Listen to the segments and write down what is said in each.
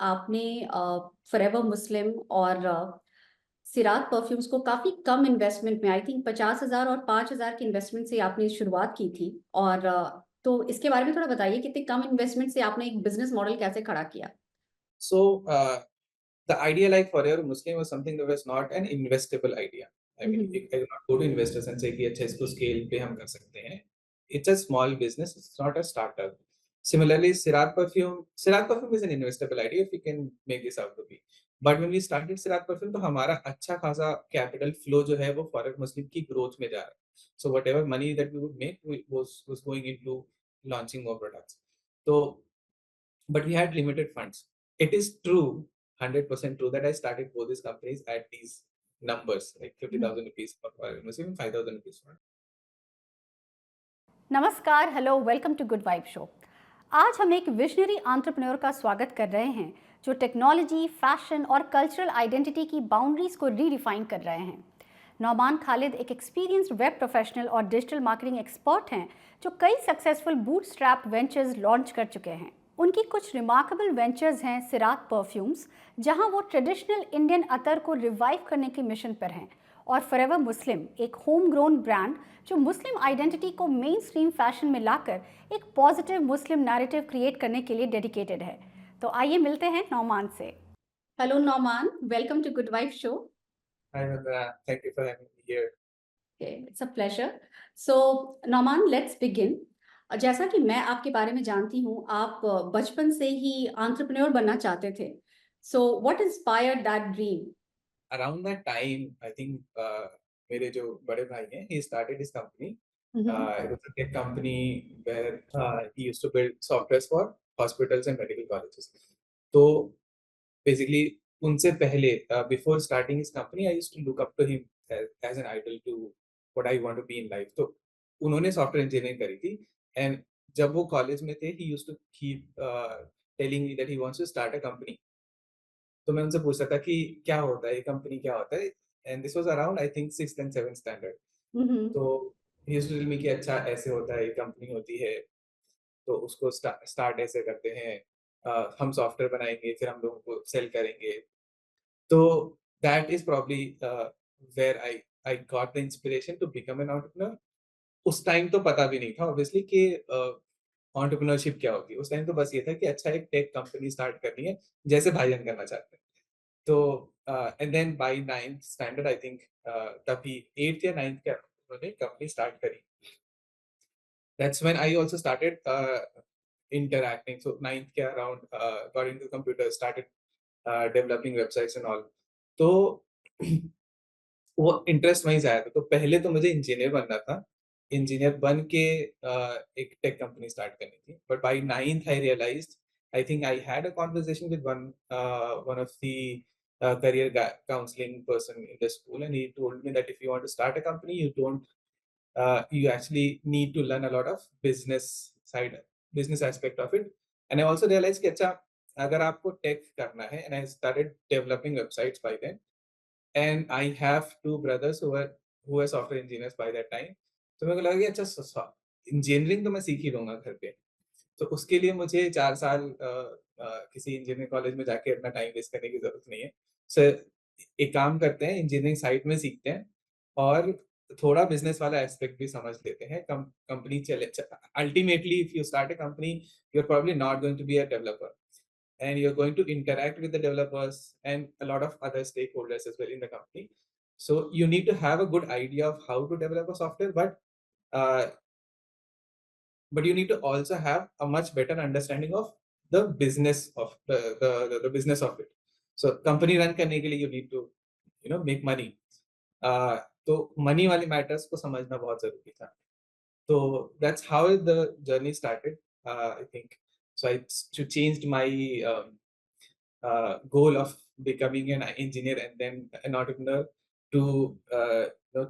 आपने फॉरएवर मुस्लिम और सिरात परफ्यूम्स को काफ़ी कम इन्वेस्टमेंट में आई थिंक 50,000 और 5,000 की इन्वेस्टमेंट से आपने शुरुआत की थी और तो इसके बारे में थोड़ा बताइए कितने कम इन्वेस्टमेंट से आपने एक बिज़नेस मॉडल कैसे खड़ा किया? So the idea like forever Muslim was something that was not an investable idea. I hmm, mean, hmm. I will not go to investors and say कि अच्छा इसको scale पे हम कर सकते हैं. It's a small business. It's not a startup. Similarly, Sirat Perfume is an investable idea if we can make this out to be. But when we started Sirat Perfume, तो हमारा अच्छा खासा capital flow जो है वो Forever Muslim की growth में जा रहा है. So whatever money that we would make was going into launching more products. तो but we had limited funds. It is true, 100% true that I started both these companies at these numbers, like हुँ। 50,000 rupees for almost even 5,000 rupees for. नमस्कार, hello, welcome to good vibe show. आज हम एक visionary entrepreneur का स्वागत कर रहे हैं जो टेक्नोलॉजी, फैशन और कल्चरल आइडेंटिटी की बाउंड्रीज को रीडिफाइन कर रहे हैं। नौमान खालिद एक एक्सपीरियंस्ड वेब प्रोफेशनल और डिजिटल मार्केटिंग एक्सपर्ट हैं जो कई सक्सेसफुल बूटस्ट्रैप वेंचर्स लॉन्च कर चुके हैं। उनकी कुछ रिमार्केबल वेंचर्स हैं सिरात परफ्यूम्स, जहां वो ट्रेडिशनल इंडियन अतर को रिवाइव करने के मिशन पर हैं, और फॉरएवर मुस्लिम, एक होम ग्रोन ब्रांड जो मुस्लिम आइडेंटिटी को मेन स्ट्रीम फैशन में लाकर एक पॉजिटिव मुस्लिम नैरेटिव क्रिएट करने के लिए डेडिकेटेड है। तो आइए मिलते हैं नौमान से। Hello Nauman, welcome to good wife show. Hi, Vandana. Thank you for having me here. It's a pleasure. So Nauman, let's begin. जैसा कि मैं आपके बारे में जानती हूँ, आप बचपन से ही एंटरप्रेन्योर बनना चाहते थे। So what inspired that dream? Around that time, I think मेरे जो बड़े भाई हैं, he started his company. Hmm. It was a tech company where he used to build softwares for hospitals and medical colleges. तो basically उनसे पहले before starting his company, I used to look up to him as an idol to what I want to be in life. तो उन्होंने software engineering करी थी and जब वो college में थे he used to keep telling me that he wants to start a company. तो मैं उनसे पूछता था कि क्या होता है ये कंपनी क्या होता है and this was around I think 6th and 7th standard hmm. तो he used to tell me कि अच्छा ऐसे होता है ये कंपनी होती है तो उसको स्टार्ट ऐसे करते हैं हम सॉफ्टवेयर बनाएंगे फिर हम लोगों को सेल करेंगे तो that is probably where I got the inspiration to become an entrepreneur उस टाइम तो पता भी नहीं था ऑब्वियसली कि एंटरप्रेन्योरशिप क्या होती है उस टाइम तो बस ये था कि अच्छा एक टेक कंपनी स्टार्ट करनी है जैसे भाईजान करना चाहते हैं तो and then by 9th standard I think तभी 8th या 9th के उन्होंने कंपनी स्टार्ट करी that's when I also started interacting so 9th के around got into computer started developing websites and all तो वो इंटरेस्ट वहीं से आया था तो पहले तो मुझे इंजीनियर बनना था इंजीनियर बन के एक टेक कंपनी स्टार्ट करनी थी but by 9th I realized I think I had a conversation with one of the career counseling person in the school and he told me that if you want to start a company you actually need to learn a lot of business aspect of it and I also realized कि अच्छा अगर आपको take करना है and I started developing websites by then and I have two brothers who were software engineers by that time. तो मेरे को लगा कि अच्छा इंजीनियरिंग तो मैं सीख ही लूँगा घर पे। तो उसके लिए मुझे 4 साल किसी इंजीनियरिंग कॉलेज में जाके अपना टाइम वेस्ट करने की ज़रूरत नहीं है। सो एक काम करते हैं इंजीनियरिंग साइड में सीखते हैं और थोड़ा बिज़नेस वाला एस्पेक्ट भी समझ लेते हैं। कंपनी चले च ultimately if you start a company, you are probably not going to be a developer and you're going to interact with the developers and a lot of other stakeholders as well in the company. So you need to have a good idea of how to develop a software, uh, but you need to also have a much better understanding of the business of the business of it. So company run करने के लिए you need to make money. Uh, तो money वाले matters को समझना बहुत जरूरी था. So that's how the journey started. I think so. Changed my goal of becoming an engineer and then an entrepreneur to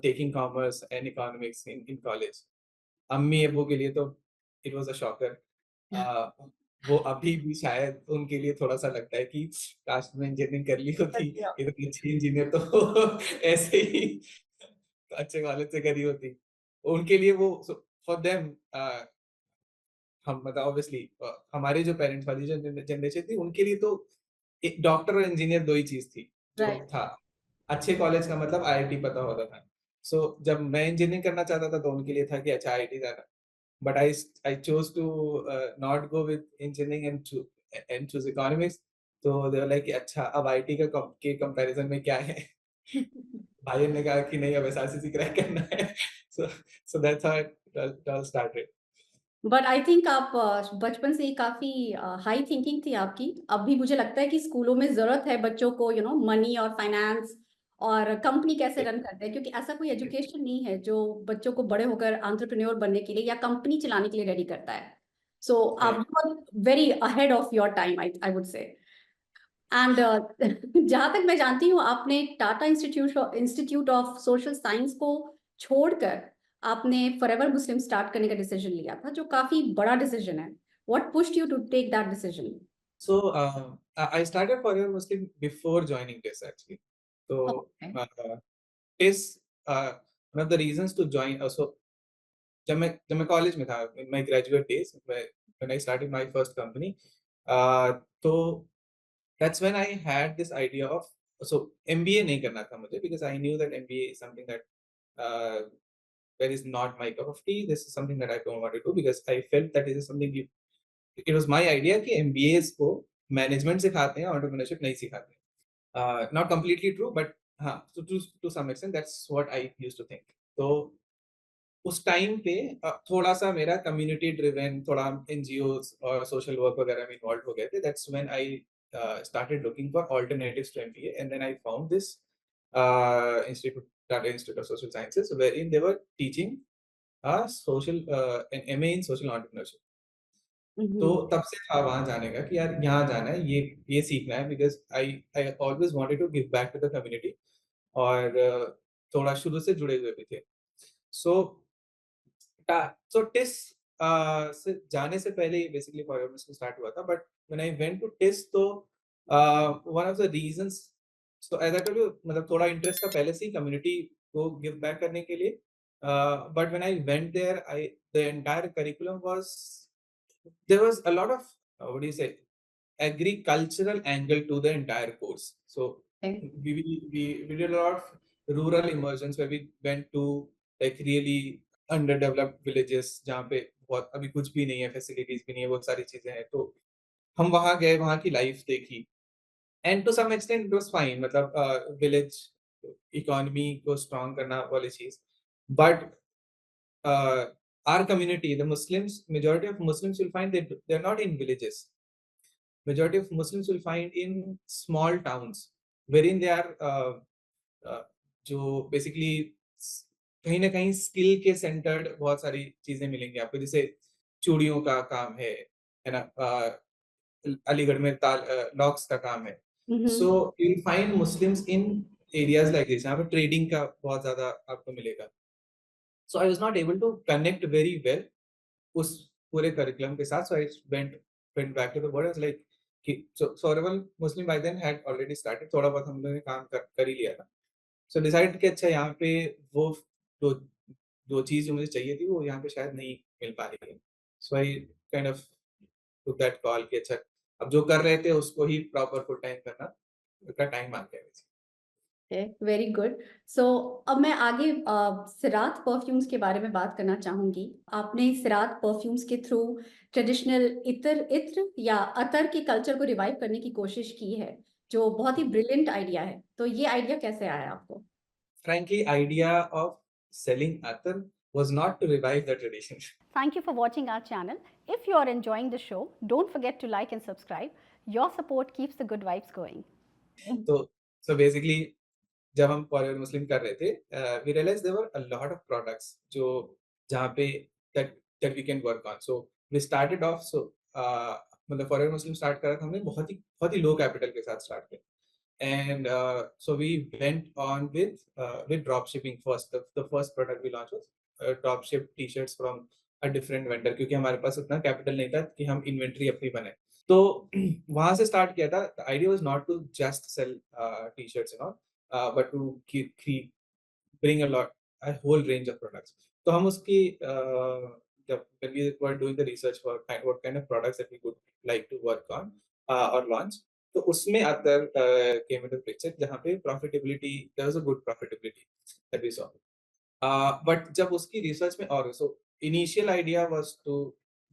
taking commerce and economics in college. अम्मी अब्बू के लिए तो इट वाज अ शॉकर वो अभी भी शायद उनके लिए थोड़ा-सा लगता है कि काश मैं इंजीनियरिंग कर ली होती, अच्छा। इतनी अच्छी इंजीनियर तो ऐसे ही अच्छे कॉलेज से करी होती। उनके लिए वो फॉर देम हम मतलब ऑब्वियसली हमारे जो पेरेंट्स वाली जो जनरेशन थी उनके लिए तो एक डॉक्टर और इंजीनियर 2 ही चीज़ थी, जो राइट। था। अच्छे कॉलेज का मतलब आईआईटी पता होता था। जब मैं इंजीनियरिंग करना चाहता था तो उनके लिए था कि अच्छा आईआईटी जाना। But I chose to not go with engineering and choose economics. तो they were like कि अच्छा अब आईटी का के कंपैरिजन में क्या है? भाई ने कहा कि नहीं अब एसआरसीसी क्रैक करना है। so so that's how it all started. But I think आप बचपन से ही काफ़ी हाई थिंकिंग थी आपकी। अब भी मुझे लगता है कि स्कूलों में ज़रूरत है बच्चों को मनी और फाइनेंस और कंपनी कैसे रन करते हैं, क्योंकि ऐसा कोई एजुकेशन नहीं है जो बच्चों को बड़े होकर एंटरप्रेन्योर बनने के लिए या कंपनी चलाने के लिए रेडी करता है। सो आप Right. बहुत very ahead of your time, I would say. And जहाँ तक मैं जानती हूँ, आपने Tata institute of social science को छोड़कर आपने फॉरएवर मुस्लिम स्टार्ट करने का डिसीजन लिया था, जो काफी बड़ा डिसीजन है। What pushed you to take that decision? I started Forever Muslim before joining TIS actually. So okay. TIS one of the reasons to join. जब मैं कॉलेज में था, in my graduate days, when I started my first company, तो that's when I had this idea of MBA नहीं करना था मुझे because I knew that MBA is something that uh, that is not my cup of tea. This is something that I don't want to do because I felt that this is something it was my idea कि MBAs को management सिखाते हैं, entrepreneurship नहीं सिखाते हैं. Not completely true, but हाँ, to some extent that's what I used to think. तो उस टाइम पे थोड़ा-सा मेरा कम्युनिटी ड्रिवन, थोड़ा एनजीओज़ और सोशल वर्क वगैरह में इन्वॉल्व हो गए थे. That's when I started looking for alternatives to MBA, and then I found this institute, Tata Institute of Social Sciences, wherein they were teaching an MA in social entrepreneurship. तो तब से था वहाँ जाने का कि यार यहाँ जाना है, ये सीखना है because I I always wanted to give back to the community और थोड़ा शुरू से जुड़े हुए भी थे. सो टिस से जाने से पहले ही बेसिकली फॉरवर्ड स्टार्ट हुआ था, but when I went to TISS तो one of the reasons, so as I told you, मतलब थोड़ा इंटरेस्ट था पहले से ही कम्युनिटी को गिव बैक करने के लिए. But when I went there, I the entire curriculum was, there was a lot of what do you say, agricultural angle to the entire course. So we did a lot of rural immersions where we went to like really underdeveloped villages जहाँ पे बहुत अभी कुछ भी नहीं है, facilities भी नहीं है, बहुत सारी चीजें हैं. तो हम वहाँ गए, वहाँ की लाइफ देखी, and to some extent it was fine, मतलब विलेज इकोनॉमी को स्ट्रॉन्ग करना वाली चीज. But our community, the Muslims, majority of Muslims will find that they're not in villages. Majority of Muslims will find in small towns wherein they are जो basically कहीं ना कहीं skill के centred बहुत सारी चीजें मिलेंगी आपको, जैसे चूड़ियों का काम है ना, अलीगढ़ में ताल लॉक्स का काम है. So you will find Muslims in areas like this, यहाँ पे ट्रेडिंग का बहुत ज्यादा आपको मिलेगा. So I was not able to connect very well उस पूरे करिकुलम के साथ. So I went back to the word as like कि सौरवल Muslim by then had already started, थोड़ा बहुत हम लोगों ने काम कर ही लिया था. सो डिसाइड कि अच्छा यहाँ पे वो दो दो चीज जो मुझे चाहिए थी वो यहाँ पे शायद नहीं मिल पा रही है. So I kind of took that call कि अच्छा अब जो कर रहे थे उसको ही प्रॉपर फुल टाइम करना का टाइम आ गया. Very good. सो अब मैं आगे सिरात परफ्यूम्स के बारे में बात करना चाहूंगी। आपने सिरात परफ्यूम्स के थ्रू ट्रेडिशनल इत्र या अतर के कल्चर को रिवाइव करने की कोशिश की है, जो बहुत ही ब्रिलियंट आइडिया है। तो ये आइडिया कैसे आया आपको? Frankly, idea of selling atar was not to revive the tradition. Thank you for watching our channel. If you are enjoying the show, don't forget to like and subscribe. Your support keeps the good vibes going. तो basically जब हम forever मुस्लिम कर रहे थे, we realize there were a lot of products जो जहाँ पे that that we can work on. So we started off, मतलब फॉरएवर मुस्लिम स्टार्ट करा था हमने बहुत ही लो कैपिटल के साथ स्टार्ट किया. And so we went on with drop shipping first. The first product we launched was drop ship t-shirts from a different vendor, क्योंकि हमारे पास उतना कैपिटल नहीं था कि हम इन्वेंट्री अपनी बनाए. तो वहां से स्टार्ट किया था. The idea was not to just sell t-shirts and all, but to bring a whole range of products. तो हम उसकी जब when we were doing the research for what kind of products that we would like to work on or launch, तो उसमें अतर came into picture जहाँ पे profitability, there was a good profitability that we saw. But जब उसकी research में और so initial idea was to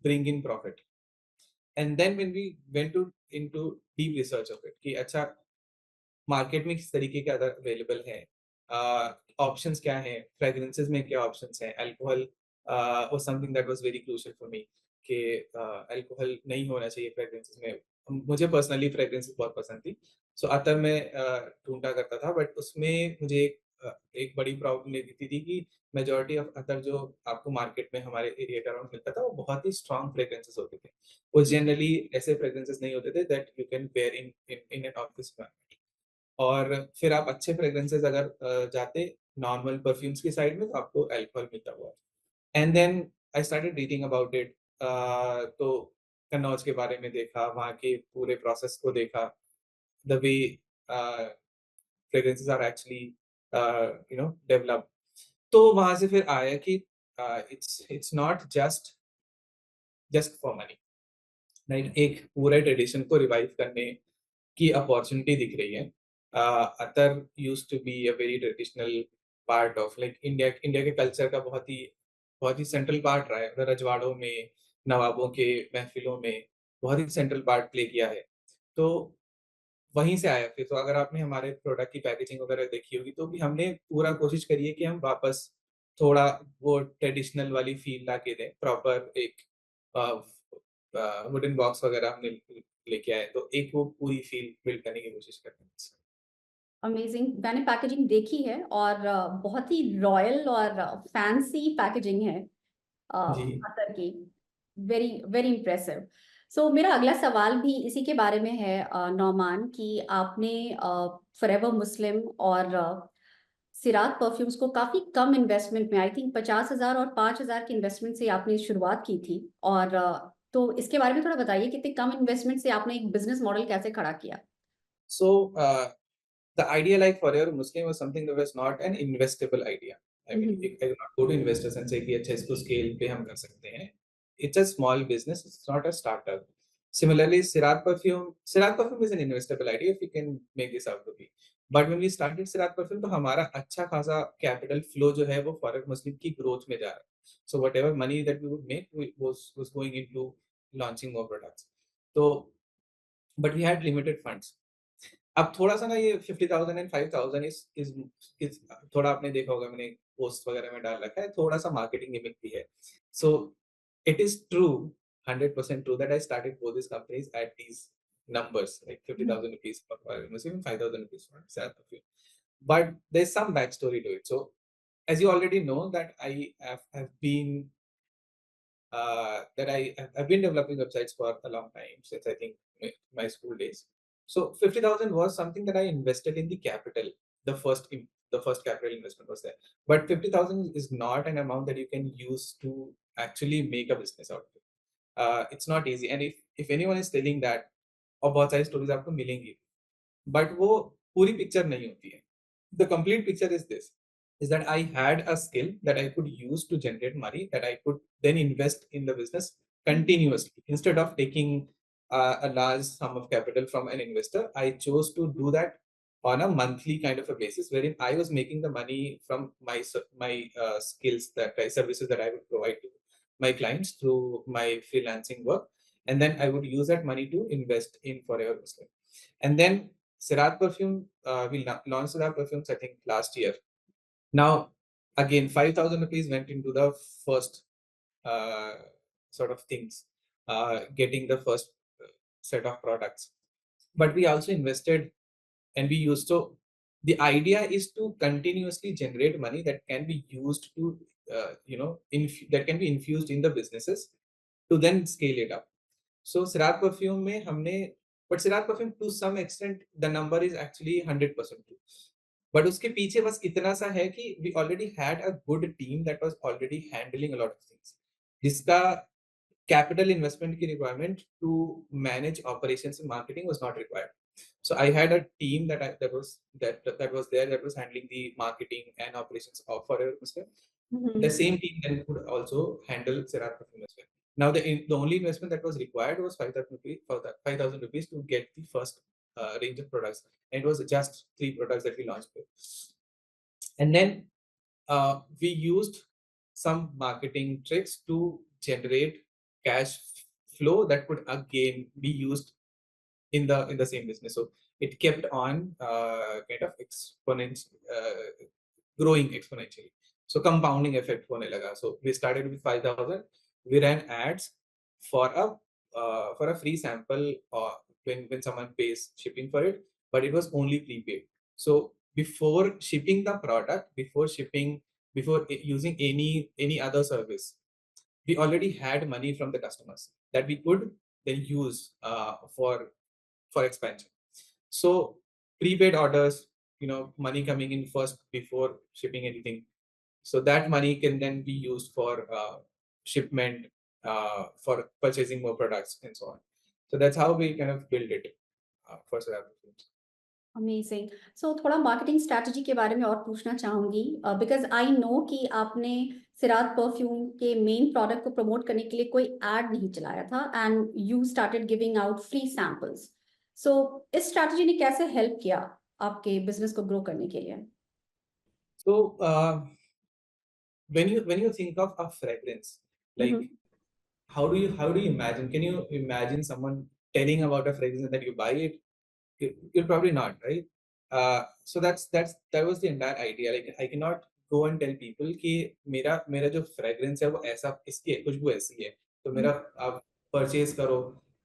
bring in profit. And then when we went to into deep research of it कि अच्छा market में किस तरीके के अदर अवेलेबल हैं, ऑप्शंस क्या हैं, फ्रेग्रेंसेस में क्या ऑप्शंस हैं, alcohol was something that was very crucial for me कि अल्कोहल नहीं होना चाहिए फ्रेग्रेंसेस में। मुझे पर्सनली फ्रेग्रेंसेस बहुत पसंद थी, सो अतर मैं ढूंढा करता था, बट उसमें मुझे एक बड़ी प्रॉब्लम ये दिखती थी कि मेजॉरिटी ऑफ अतर जो आपको मार्केट में हमारे एरिया के अराउंड मिलता था वो बहुत ही स्ट्रॉन्ग फ्रेग्रेंसेस होते थे। वो जनरली ऐसे फ्रेग्रेंसेस नहीं होते थे that you can pair in in an office. और फिर आप अच्छे फ्रेग्रेंसेस अगर जाते नॉर्मल परफ्यूम्स की साइड में तो आपको अल्कोहल मिलता हुआ। And then I started reading about it. तो कन्नौज के बारे में देखा, वहाँ के पूरे प्रोसेस को देखा, the way fragrances are actually develop. तो वहाँ से फिर आया कि it's not just just for money, right? एक पूरे ट्रेडिशन को रिवाइव करने की अपॉर्चुनिटी दिख रही है। Attar used to be a very traditional part of like India India के कल्चर का बहुत ही सेंट्रल पार्ट रहा है। रजवाड़ों में, नवाबों के महफिलों में बहुत ही सेंट्रल पार्ट प्ले किया है। तो वहीं से आया फिर। तो अगर आपने हमारे प्रोडक्ट की पैकेजिंग वगैरह देखी होगी तो भी हमने पूरा कोशिश करी है कि हम वापस थोड़ा वो ट्रेडिशनल वाली फील ला के दें। प्रॉपर एक वुडन बॉक्स वगैरह हमने लेके आए, तो एक वो पूरी फील बिल्ड करने की कोशिश करते हैं। अमेजिंग। मैंने पैकेजिंग देखी है और बहुत ही रॉयल और फैंसी पैकेजिंग है जी, अतर की। Very very impressive. सो मेरा अगला सवाल भी इसी के बारे में है नौमान, कि आपने फॉरएवर मुस्लिम और सिरात परफ्यूम्स को काफी कम इन्वेस्टमेंट में, आई थिंक 50,000 और 5,000 की इन्वेस्टमेंट से आपने शुरुआत की थी। और तो इसके बारे में थोड़ा बताइए कि इतने कम इन्वेस्टमेंट से आपने एक बिजनेस मॉडल कैसे खड़ा किया? सो the idea like Forever Muslim was something that was not an investable idea. I mean, hmm. I do not go to investors and say कि अच्छा इसको scale पे हम कर सकते हैं. It's a small business. It's not a startup. Similarly, Sirat Perfume is an investable idea if you can make this out to be. But when we started Sirat Perfume, तो हमारा अच्छा खासा capital flow जो है वो Forever Muslim की growth में जा रहा है. So whatever money that we would make was going into launching more products. तो but we had limited funds. अब थोड़ा-सा ना ये 50,000 एंड 5,000 इज़ थोड़ा आपने देखा होगा, मैंने पोस्ट वगैरह में डाल रखा है, थोड़ा-सा मार्केटिंग गिमिक भी है। So it is true, 100% true that I started both these companies at these numbers, like hmm. 50,000 rupees for almost even 5,000 rupees for Sarath Perfume. But there's some backstory to it. So as you already know that I have been I've been developing websites for a long time, since I think my school days. So 50,000 was something that I invested in the capital. The first capital investment was there. But 50,000 is not an amount that you can use to actually make a business out of it. It's not easy. And if anyone is telling that, और बहुत सारी stories आपको मिलेंगी, but वो पूरी picture नहीं होती है। The complete picture is this, is that I had a skill that I could use to generate money that I could then invest in the business continuously. Instead of taking a large sum of capital from an investor, I chose to do that on a monthly kind of a basis, wherein I was making the money from my skills, services that I would provide to my clients through my freelancing work, and then I would use that money to invest in Forever Muslim. And then Sirat Perfume, we launched Sirat Perfumes I think last year. Now, again, 5,000 rupees went into the first uh, sort of things, getting the first set of products. But we also invested and we used to, the idea is to continuously generate money that can be used to, that can be infused in the businesses to then scale it up. So Sirat Perfume में हमने, but Sirat Perfume to some extent the number is actually 100% true. But उसके पीछे बस इतना सा है कि we already had a good team that was already handling a lot of things, जिसका कैपिटल इन्वेस्टमेंट की requirement to manage operations and marketing was not required. So I had a team that was there that was handling the marketing and operations of Forever Muslim. The hmm. same team then could also handle Sirat Perfume as well. Now the only investment that was required was 5,000 rupees for that 5,000 rupees to get the first range of products, and it was just 3 products that we launched with. And then we used some marketing tricks to generate cash flow that could again be used in the same business. So it kept on kind of growing exponentially. So compounding effect hone laga. So we started with 5,000. We ran ads for a free sample when someone pays shipping for it, but it was only prepaid. So before shipping the product, before using any other service, we already had money from the customers that we could then use for expansion. So prepaid orders, money coming in first before shipping anything. So that money can then be used for shipment, for purchasing more products and so on. So that's how we kind of build it for South Africans. Amazing. So थोड़ा marketing strategy के बारे में और पूछना चाहूँगी, because I know कि आपने Siraj perfume के मेन प्रोडक्ट को प्रमोट करने के लिए कोई एड नहीं चलाया था and you started giving out free samples. So इस स्ट्रैटेजी ने कैसे हेल्प किया आपके बिज़नेस को ग्रो करने के लिए? So when you think of a fragrance, hmm, like hmm. how do you imagine? Can you imagine someone telling about a fragrance and that you buy it? You'll probably not, right? So that was the entire idea. Like I cannot go and tell people कि मेरा जो fragrance है वो ऐसा इसकी है, खुशबू ऐसी है, तो मेरा आप purchase करो.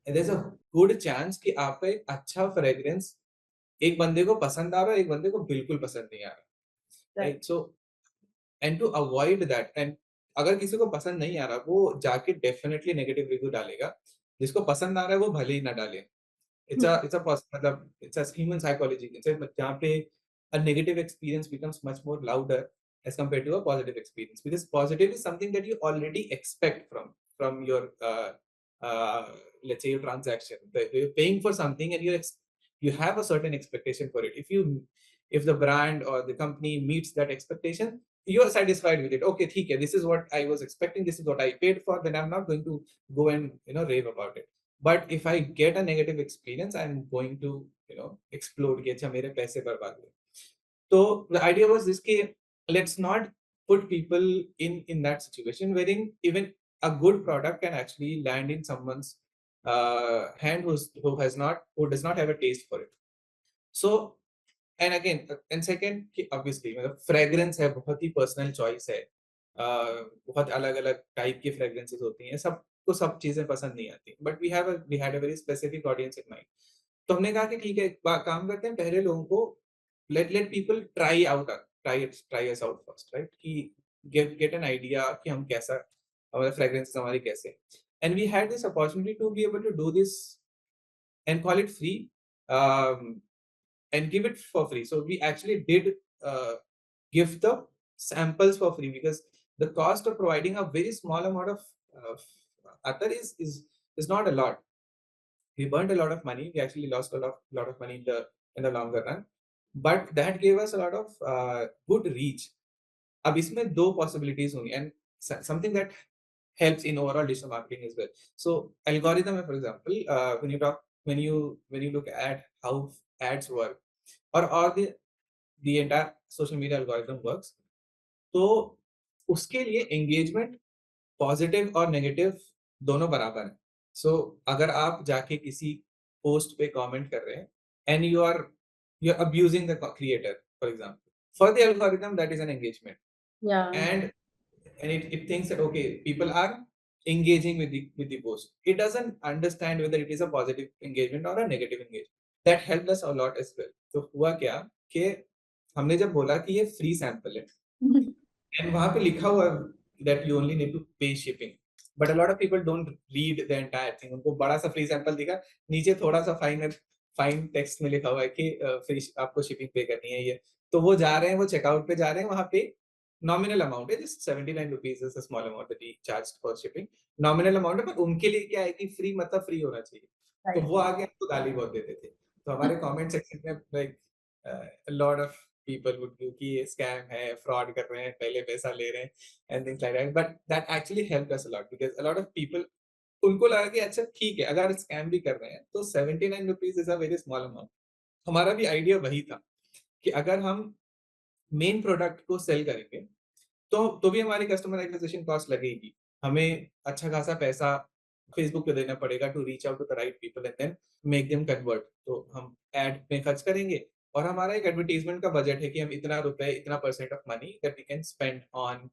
And there's a good chance कि आपका एक अच्छा fragrance एक बंदे को पसंद आ रहा है, एक बंदे को बिल्कुल पसंद नहीं आ रहा, right. right? So and to avoid that, and अगर किसी को पसंद नहीं आ रहा, वो जाके definitely negative review डालेगा. जिसको पसंद आ रहा है वो भले ही ना डाले. हुँ, मतलब it's a human psychology. It's a जहाँ पे a negative experience becomes much more louder as compared to a positive experience, because positive is something that you already expect from your uh, let's say your transaction. You're paying for something and you have a certain expectation for it. If the brand or the company meets that expectation, you are satisfied with it. Okay, ठीक है, this is what I was expecting, this is what I paid for, then I'm not going to go and rave about it. But if I get a negative experience, I'm going to explode कि अच्छा मेरे पैसे बर्बाद हुए. So the idea was this कि let's not put people in that situation wherein even a good product can actually land in someone's hand who does not have a taste for it. So and again and second कि obviously मतलब fragrance है, बहुत ही personal choice है. बहुत अलग अलग type की fragrances होती हैं, सबको सब चीजें पसंद नहीं आती, but we had a very specific audience in mind. तो हमने कहा कि ठीक है, एक काम करते हैं, पहले लोगों को let people try us out first, right? कि get an idea कि हम कैसा, हमारे fragrances हमारी कैसे. And we had this opportunity to be able to do this and call it free, um, and give it for free. So we actually did give the samples for free, because the cost of providing a very small amount of attar is not a lot. We burned a lot of money. We actually lost a lot of money in the longer run, but that gave us a lot of good reach. अब इसमें दो possibilities होंगी, and something that helps in overall digital marketing as well. So algorithm, for example, when you look at how ads work, or the entire social media algorithm works, तो उसके लिए engagement positive और negative दोनों बराबर है. सो अगर आप जाके किसी पोस्ट पे कमेंट कर रहे हैं and you are abusing the creator, for example, for the algorithm that is an engagement, या। and it thinks that okay, people are engaging with the post. It doesn't understand whether it is a positive engagement or a negative engagement. That helped us a lot as well. तो हुआ क्या कि हमने जब बोला कि ये free sample है, and वहाँ पे लिखा हुआ that you only need to pay shipping, but a lot of people don't read the entire thing. उनको बड़ा सा free sample दिखा, नीचे थोड़ा सा फाइन टेक्स्ट में लिखा हुआ है कि फ्री आपको शिपिंग पे करनी है ये. तो वो जा रहे हैं, वो चेकआउट पे जा रहे हैं, वहाँ पे नॉमिनल अमाउंट है, just 79 rupees is a small amount that we charge for shipping. Nominal amount है, पर उनके लिए क्या है कि फ्री मतलब फ्री होना चाहिए. तो राइट। वो आगे हमको गाली बहुत देते थे. तो हमारे कमेंट सेक्शन में like lot of people would do कि ये scam है, fraud कर रहे हैं, पहले पैसा ले रहे हैं, and things like that. But that actually helped us a lot, because a lot of people, उनको लगा कि अच्छा ठीक है, अगर scam भी कर रहे हैं तो 79 rupees is a very small amount. हमारा भी आइडिया वही था कि अगर हम मेन प्रोडक्ट को सेल करेंगे तो भी हमारी कस्टमर एक्विजिशन कॉस्ट लगेगी। हमें अच्छा खासा पैसा फेसबुक पे देना पड़ेगा to reach out to the right people and then make them convert. तो हम एड में खर्च करेंगे और हमारा एक एडवर्टाइजमेंट का बजट है कि हम इतना रुपए, इतना percent of money that we can spend on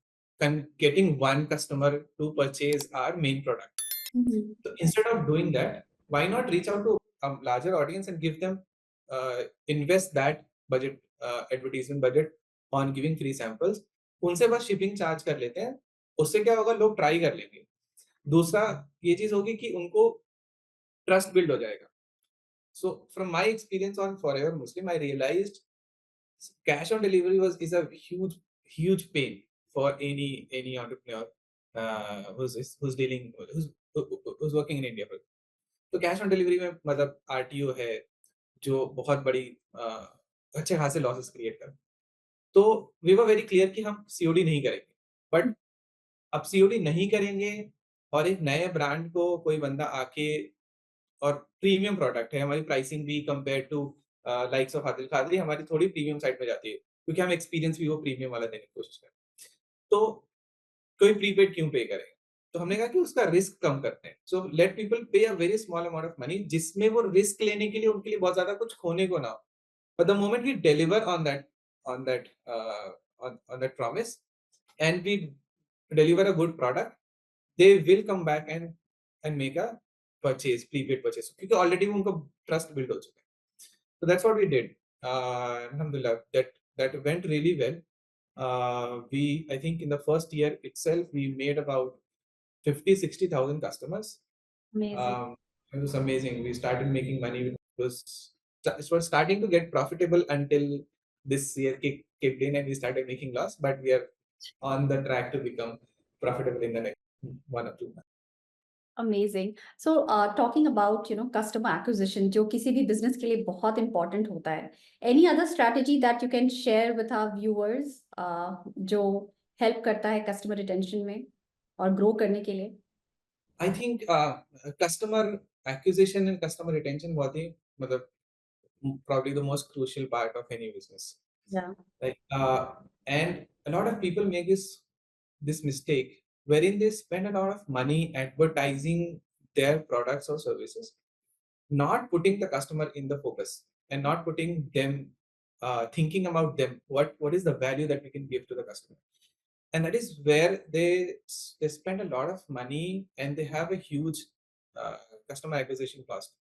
getting one customer to purchase our main product. Hmm. So instead of doing that, why not reach out to a larger audience and give them invest that budget, advertisement budget on giving free samples. उनसे बस shipping charge कर लेते हैं। उससे क्या होगा, लोग try कर लेंगे। दूसरा ये चीज होगी कि उनको ट्रस्ट बिल्ड हो जाएगा। So from my experience on Forever Muslim I realized cash on delivery was is a huge pain for any entrepreneur who's dealing who's working in India. तो कैश ऑन डिलीवरी में मतलब RTO है जो बहुत बड़ी अच्छे खासे लॉसेस क्रिएट कर। तो वी वर वेरी क्लियर कि हम सीओडी नहीं करेंगे। बट अब सीओडी नहीं करेंगे और एक नए ब्रांड को कोई बंदा आके, और प्रीमियम प्रोडक्ट है, हमारी प्राइसिंग भी compare two likes of Adil Qadri हमारी थोड़ी प्रीमियम साइड में जाती है क्योंकि हम एक्सपीरियंस भी वो प्रीमियम वाला देने की कोशिश करें। तो कोई प्रीपेड क्यों पे करेगा? तो हमने कहा कि उसका रिस्क कम करते हैं। सो लेट पीपल पे a very small amount of money जिसमें वो रिस्क लेने के लिए उनके लिए बहुत ज्यादा कुछ खोने को ना हो। But the moment we deliver on that on that promise and we deliver a good product, they will come back and make a purchase, prepaid purchase क्योंकि already वो उनका trust build हो चुका है। So that's what we did. Alhamdulillah, that went really well. I think in the first year itself, we made about 50, 60,000 customers. Amazing. It was amazing. We started making money. It was starting to get profitable until this year kicked in and we started making loss. But we are on the track to become profitable in the next 1 or 2 months. Amazing. So talking about customer acquisition जो किसी भी business के लिए बहुत important होता है, any other strategy that you can share with our viewers जो help करता है कस्टमर रिटेंशन में और ग्रो करने के लिए? I think customer acquisition and customer retention बहुत ही मतलब probably the most crucial part of any business. या Like, and a lot of people make this mistake wherein they spend a lot of money advertising their products or services, not putting the customer in the focus and not putting them, thinking about them. What is the value that we can give to the customer? And that is where they spend a lot of money and they have a huge uh, customer acquisition cost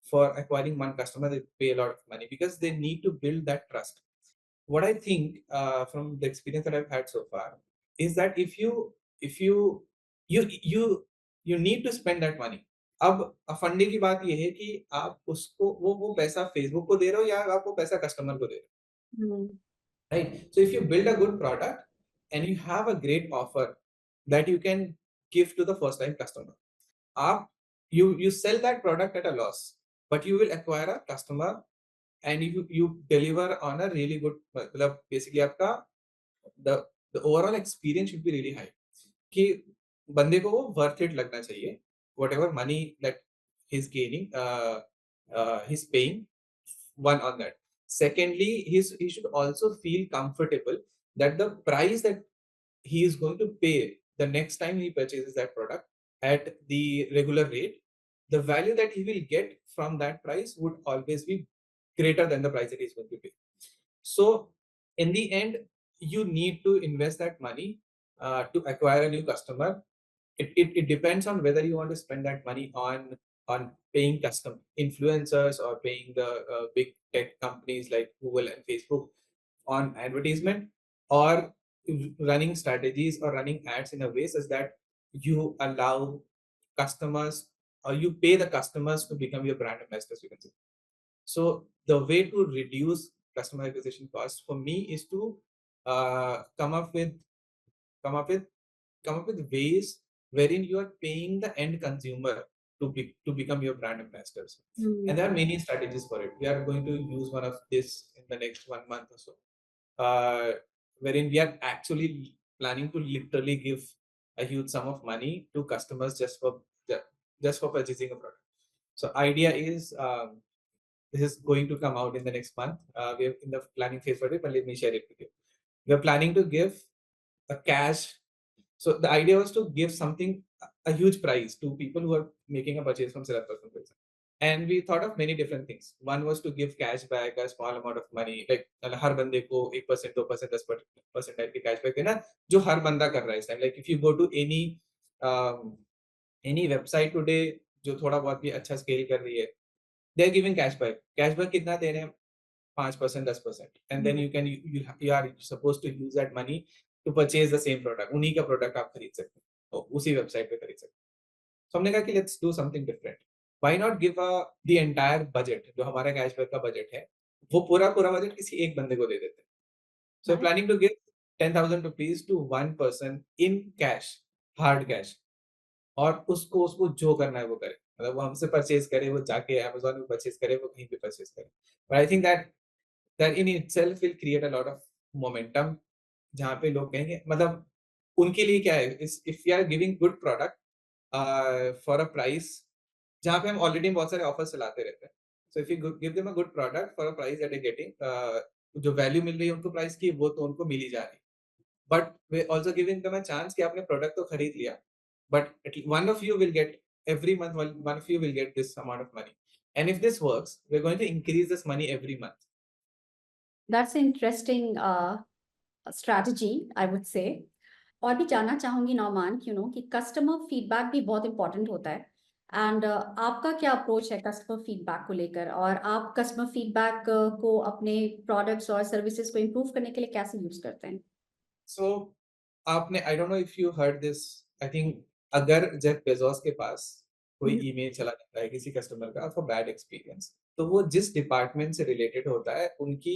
for acquiring one customer. They pay a lot of money because they need to build that trust. What I think, from the experience that I've had so far, is that if you you need to spend that money. अब funding की बात ये है कि आप उसको वो पैसा फेसबुक को दे रहे हो या आप वो पैसा कस्टमर को दे रहे हो, right? So if you build a good product and you have a great offer that you can give to the first time customer, आप you sell that product at a loss, but you will acquire a customer and you deliver on a really good, मतलब basically आपका the overall experience should be really high कि बंदे को वो worth it लगना चाहिए, whatever money that he's gaining, he's paying, one on that. Secondly, he should also feel comfortable that the price that he is going to pay the next time he purchases that product at the regular rate, the value that he will get from that price would always be greater than the price that he's going to pay. So, in the end, you need to invest that money to acquire a new customer. It depends on whether you want to spend that money on paying custom influencers or paying the big tech companies like Google and Facebook on advertisement, or running strategies or running ads in a way such that you allow customers or you pay the customers to become your brand ambassadors, you can say. So the way to reduce customer acquisition costs for me is to uh, come up with come up with come up with ways wherein you are paying the end consumer to become your brand ambassadors. And there are many strategies for it. We are going to use one of this in the next 1 month or so, wherein we are actually planning to literally give a huge sum of money to customers just for purchasing a product. So idea is, this is going to come out in the next month. We are in the planning phase for it, but let me share it with you. We are planning to give a cash. So the idea was to give something, a huge prize to people who are making a purchase from Sirat Personal Finance. And we thought of many different things. One was to give cash back, a small amount of money, like हर बंदे को 1%, 2%, 10% type के cash back देना, जो हर बंदा कर रहा है इस time. Like if you go to any website today जो थोड़ा बहुत भी अच्छा स्केल कर रही है, they are giving cash back कितना दे रहे हैं? 5%, 10%. And then you are supposed to use that money to purchase the same product. उन्हीं का प्रोडक्ट आप खरीद सकते हैं, तो उसी वेबसाइट पे खरीद सकते हैं. तो हमने कहा कि let's do something different. Why not give the entire budget, जो हमारा कैशबैक का बजट है, वो पूरा पूरा बजट किसी एक बंदे को दे देते हैं. So planning to give 10,000 rupees to one person in cash, hard cash. और उसको जो करना है वो करे. मतलब वो हमसे परचेज करे, वो जाके अमेज़न में परचेज करे, वो कहीं पे परचेज करे. But I think that in itself will create a lot of momentum, जहाँ पे लोग कहेंगे, मतलब उनके लिए क्या है, if we are giving good product for a price, जहाँ पे हम ऑलरेडी बहुत सारे ऑफर्स चलाते रहते हैं. So if you give them a good product for a price that they're getting, जो वैल्यू मिल रही है उनको प्राइस की, वो तो उनको मिल ही जा रही है. But way also giving them a chance कि आपने प्रोडक्ट तो खरीद लिया, but one of you will get every month, one of you will get this amount of money. And if this works, we're going to increase this money every month. That's an interesting strategy, I would say. और भी जानना चाहूंगी नौमान, कि customer feedback भी बहुत important होता है. And आपका क्या अप्रोच है कस्टमर फीडबैक को लेकर, और आप कस्टमर फीडबैक को अपने प्रोडक्ट्स और सर्विसेज को इम्प्रूव करने के लिए कैसे यूज करते हैं? So आपने, I don't know if you heard this, I think अगर जेफ बेजोस के पास कोई ईमेल चला जाता है किसी कस्टमर का फॉर बैड एक्सपीरियंस, तो वो जिस डिपार्टमेंट से रिलेटेड होता है उनकी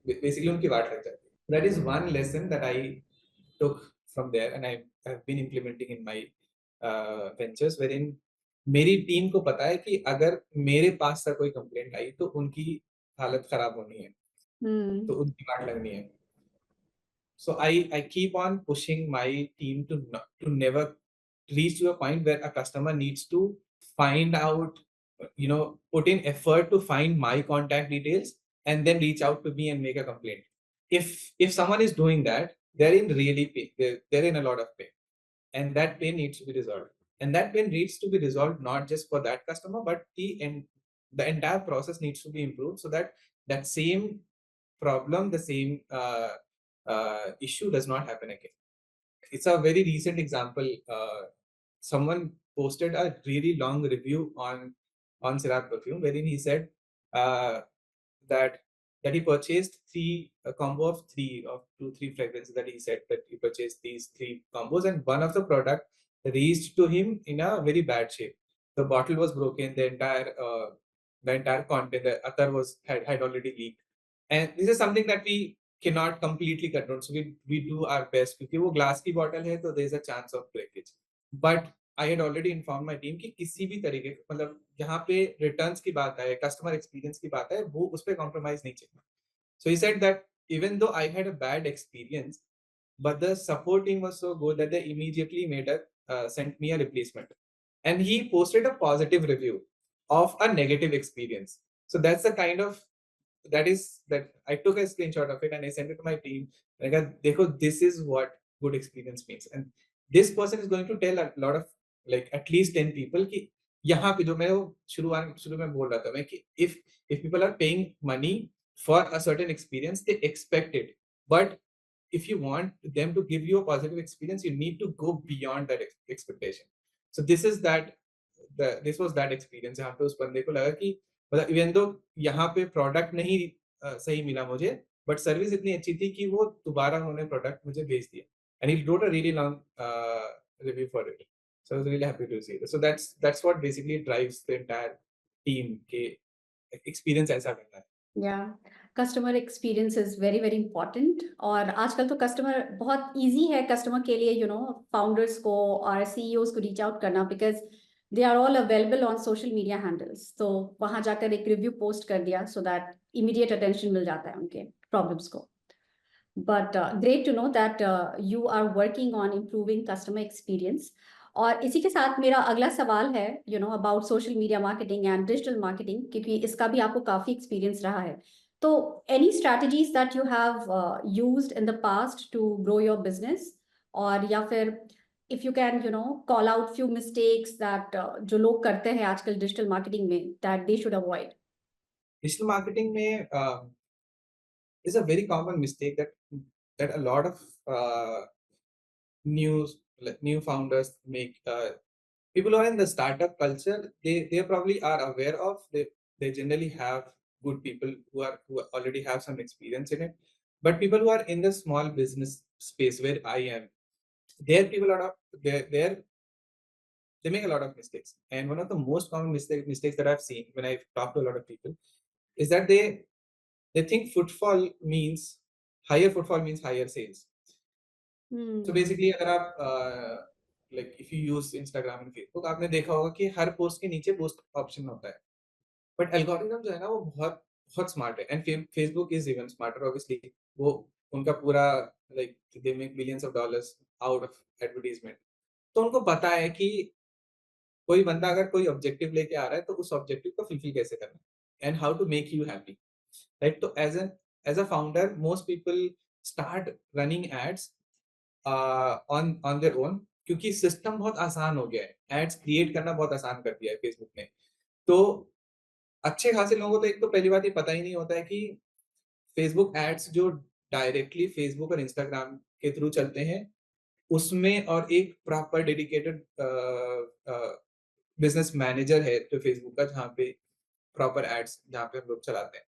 बेसिकली उनकी बात लग जाती है. That is one lesson that I took from there and I have been implementing in my ventures, wherein मेरी टीम को पता है कि अगर मेरे पास से कोई कंप्लेंट आई तो उनकी हालत खराब होनी है, तो उनकी बात लगनी है. So I keep on pushing my team to never reach to a point where a customer needs to find out, put in effort to find my contact details and then reach out to me and make a complaint. If someone is doing that, they're in really pain. They're in a lot of pain, and that pain needs to be resolved. And that pain needs to be resolved not just for that customer, but the entire process needs to be improved so that that same problem, the same issue does not happen again. It's a very recent example. Someone posted a really long review on Sirat perfume, wherein he said that he purchased a combo of three fragrances. That he said that he purchased these three combos, and one of the product reached to him in a very bad shape. The bottle was broken. The entire content, the attar had already leaked. And this is something that we cannot completely control. So we do our best, क्योंकि वो glass की bottle है, तो there is a chance of breakage. But I had already informed my team कि किसी भी तरीके, मतलब यहाँ पे returns की बात है, customer experience की बात है, वो उस पे compromise नहीं चाहिए. So he said that even though I had a bad experience, but the support team was so good that they immediately sent me a replacement. And he posted a positive review of a negative experience. So that's the kind of, that I took a screenshot of it and I sent it to my team. And I got, Dekho, this is what good experience means. And this person is going to tell a lot of, like at least 10 people कि यहाँ पे जो मैं वो शुरू में बोल रहा था मैं कि if people are paying money for a certain experience, they expect it. But if you want them to give you a positive experience, you need to go beyond that expectation. So this was that experience जहाँ पे उस बंदे को लगा कि मतलब even though यहाँ पे प्रोडक्ट नहीं सही मिला मुझे, बट सर्विस इतनी अच्छी थी कि वो दोबारा उन्होंने प्रोडक्ट मुझे भेज दिया. And he wrote a really long review for it. So I was really happy to see that. So that's what basically drives the entire team के experience ऐसा करना है. या customer experience is very very important. और आजकल तो customer बहुत easy है कस्टमर के लिए, फाउंडर्स को और सीईओज को रीच आउट करना, because they are all available on social media handles. तो वहां जाकर एक रिव्यू पोस्ट कर दिया, सो दैट इमीडिएट अटेंशन मिल जाता है उनके प्रॉब्लम्स को. But great to know that you are working on improving customer experience. और इसी के साथ मेरा अगला सवाल है about social media marketing and digital marketing, क्योंकि इसका भी आपको काफ़ी एक्सपीरियंस रहा है। तो any strategies that you have used in the past to grow your business, और या फिर if you can call out few mistakes that जो लोग करते हैं आजकल डिजिटल मार्केटिंग में that they should avoid. Digital marketing में is a very common mistake that a lot of new new founders make. People who are in the startup culture, they probably are aware of. They generally have good people who already have some experience in it. But people who are in the small business space where I am, there people are they make a lot of mistakes. And one of the most common mistakes that I've seen when I've talked to a lot of people is that they think footfall means higher footfall means higher sales. So basically अगर आप like if you use Instagram and Facebook, आपने देखा होगा कि हर post के नीचे boost option होता है, बट एल्गोरिथम जो है ना वो बहुत बहुत स्मार्ट है, and Facebook is even smarter obviously. वो उनका पूरा like they make billions of dollars out of advertisement. तो उनको पता है कि कोई बंदा अगर कोई ऑब्जेक्टिव लेके आ रहा है तो उस ऑब्जेक्टिव को फुलफिल कैसे करना है and how to make you happy, right? तो as a founder most people start running ads on their own, क्योंकि सिस्टम बहुत आसान हो गया है, एड्स क्रिएट करना बहुत आसान कर दिया है फेसबुक ने। तो अच्छे खासे लोगों को तो एक तो पहली बात ये पता ही नहीं होता है कि फेसबुक एड्स जो डायरेक्टली फेसबुक और इंस्टाग्राम के थ्रू चलते हैं उसमें और एक प्रॉपर डेडिकेटेड बिजनेस मैनेजर है तो फेसबुक का, जहाँ पे प्रॉपर एड्स जहाँ पे हम लोग चलाते हैं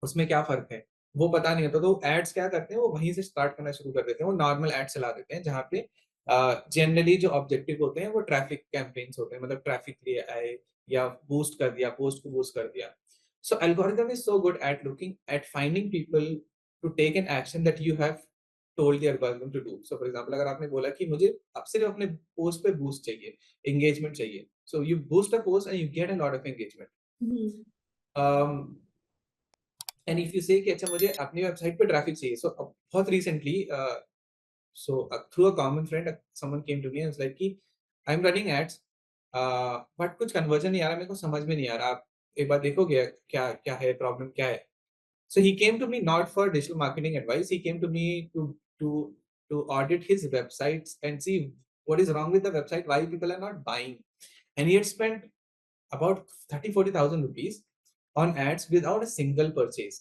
उसमें क्या फ़र्क है, वो पता नहीं होता। तो एड्स क्या करते हैं, वो वहीं से स्टार्ट करना शुरू कर देते हैं। वो नॉर्मल एड्स चला देते हैं जहाँ पे जनरली जो ऑब्जेक्टिव होते हैं वो ट्रैफिक कैंपेन्स होते हैं, मतलब ट्रैफिक लिए आए या बूस्ट कर दिया, पोस्ट को बूस्ट कर दिया। So algorithm is so good at looking at finding people to take an action that you have told the algorithm to do. So for example अगर आपने बोला कि मुझे अब सिर्फ अपने पोस्ट पे बूस्ट चाहिए, एंगेजमेंट चाहिए, so you boost a post and you get a lot of engagement. And if you से कि अच्छा मुझे अपनी वेबसाइट पे ट्रैफिक चाहिए, सो बहुत recently through a common friend someone came to me and was like कि I am running ads but कुछ कन्वर्जन नहीं आ रहा, मेरे को समझ में नहीं आ रहा, आप एक बार देखोगे क्या क्या है प्रॉब्लम क्या है। So he came to me not for digital marketing advice. He came to me to to audit his websites and see what is wrong with the website, why people are not buying. And he had spent about 30,000-40,000 rupees on ads without a single purchase.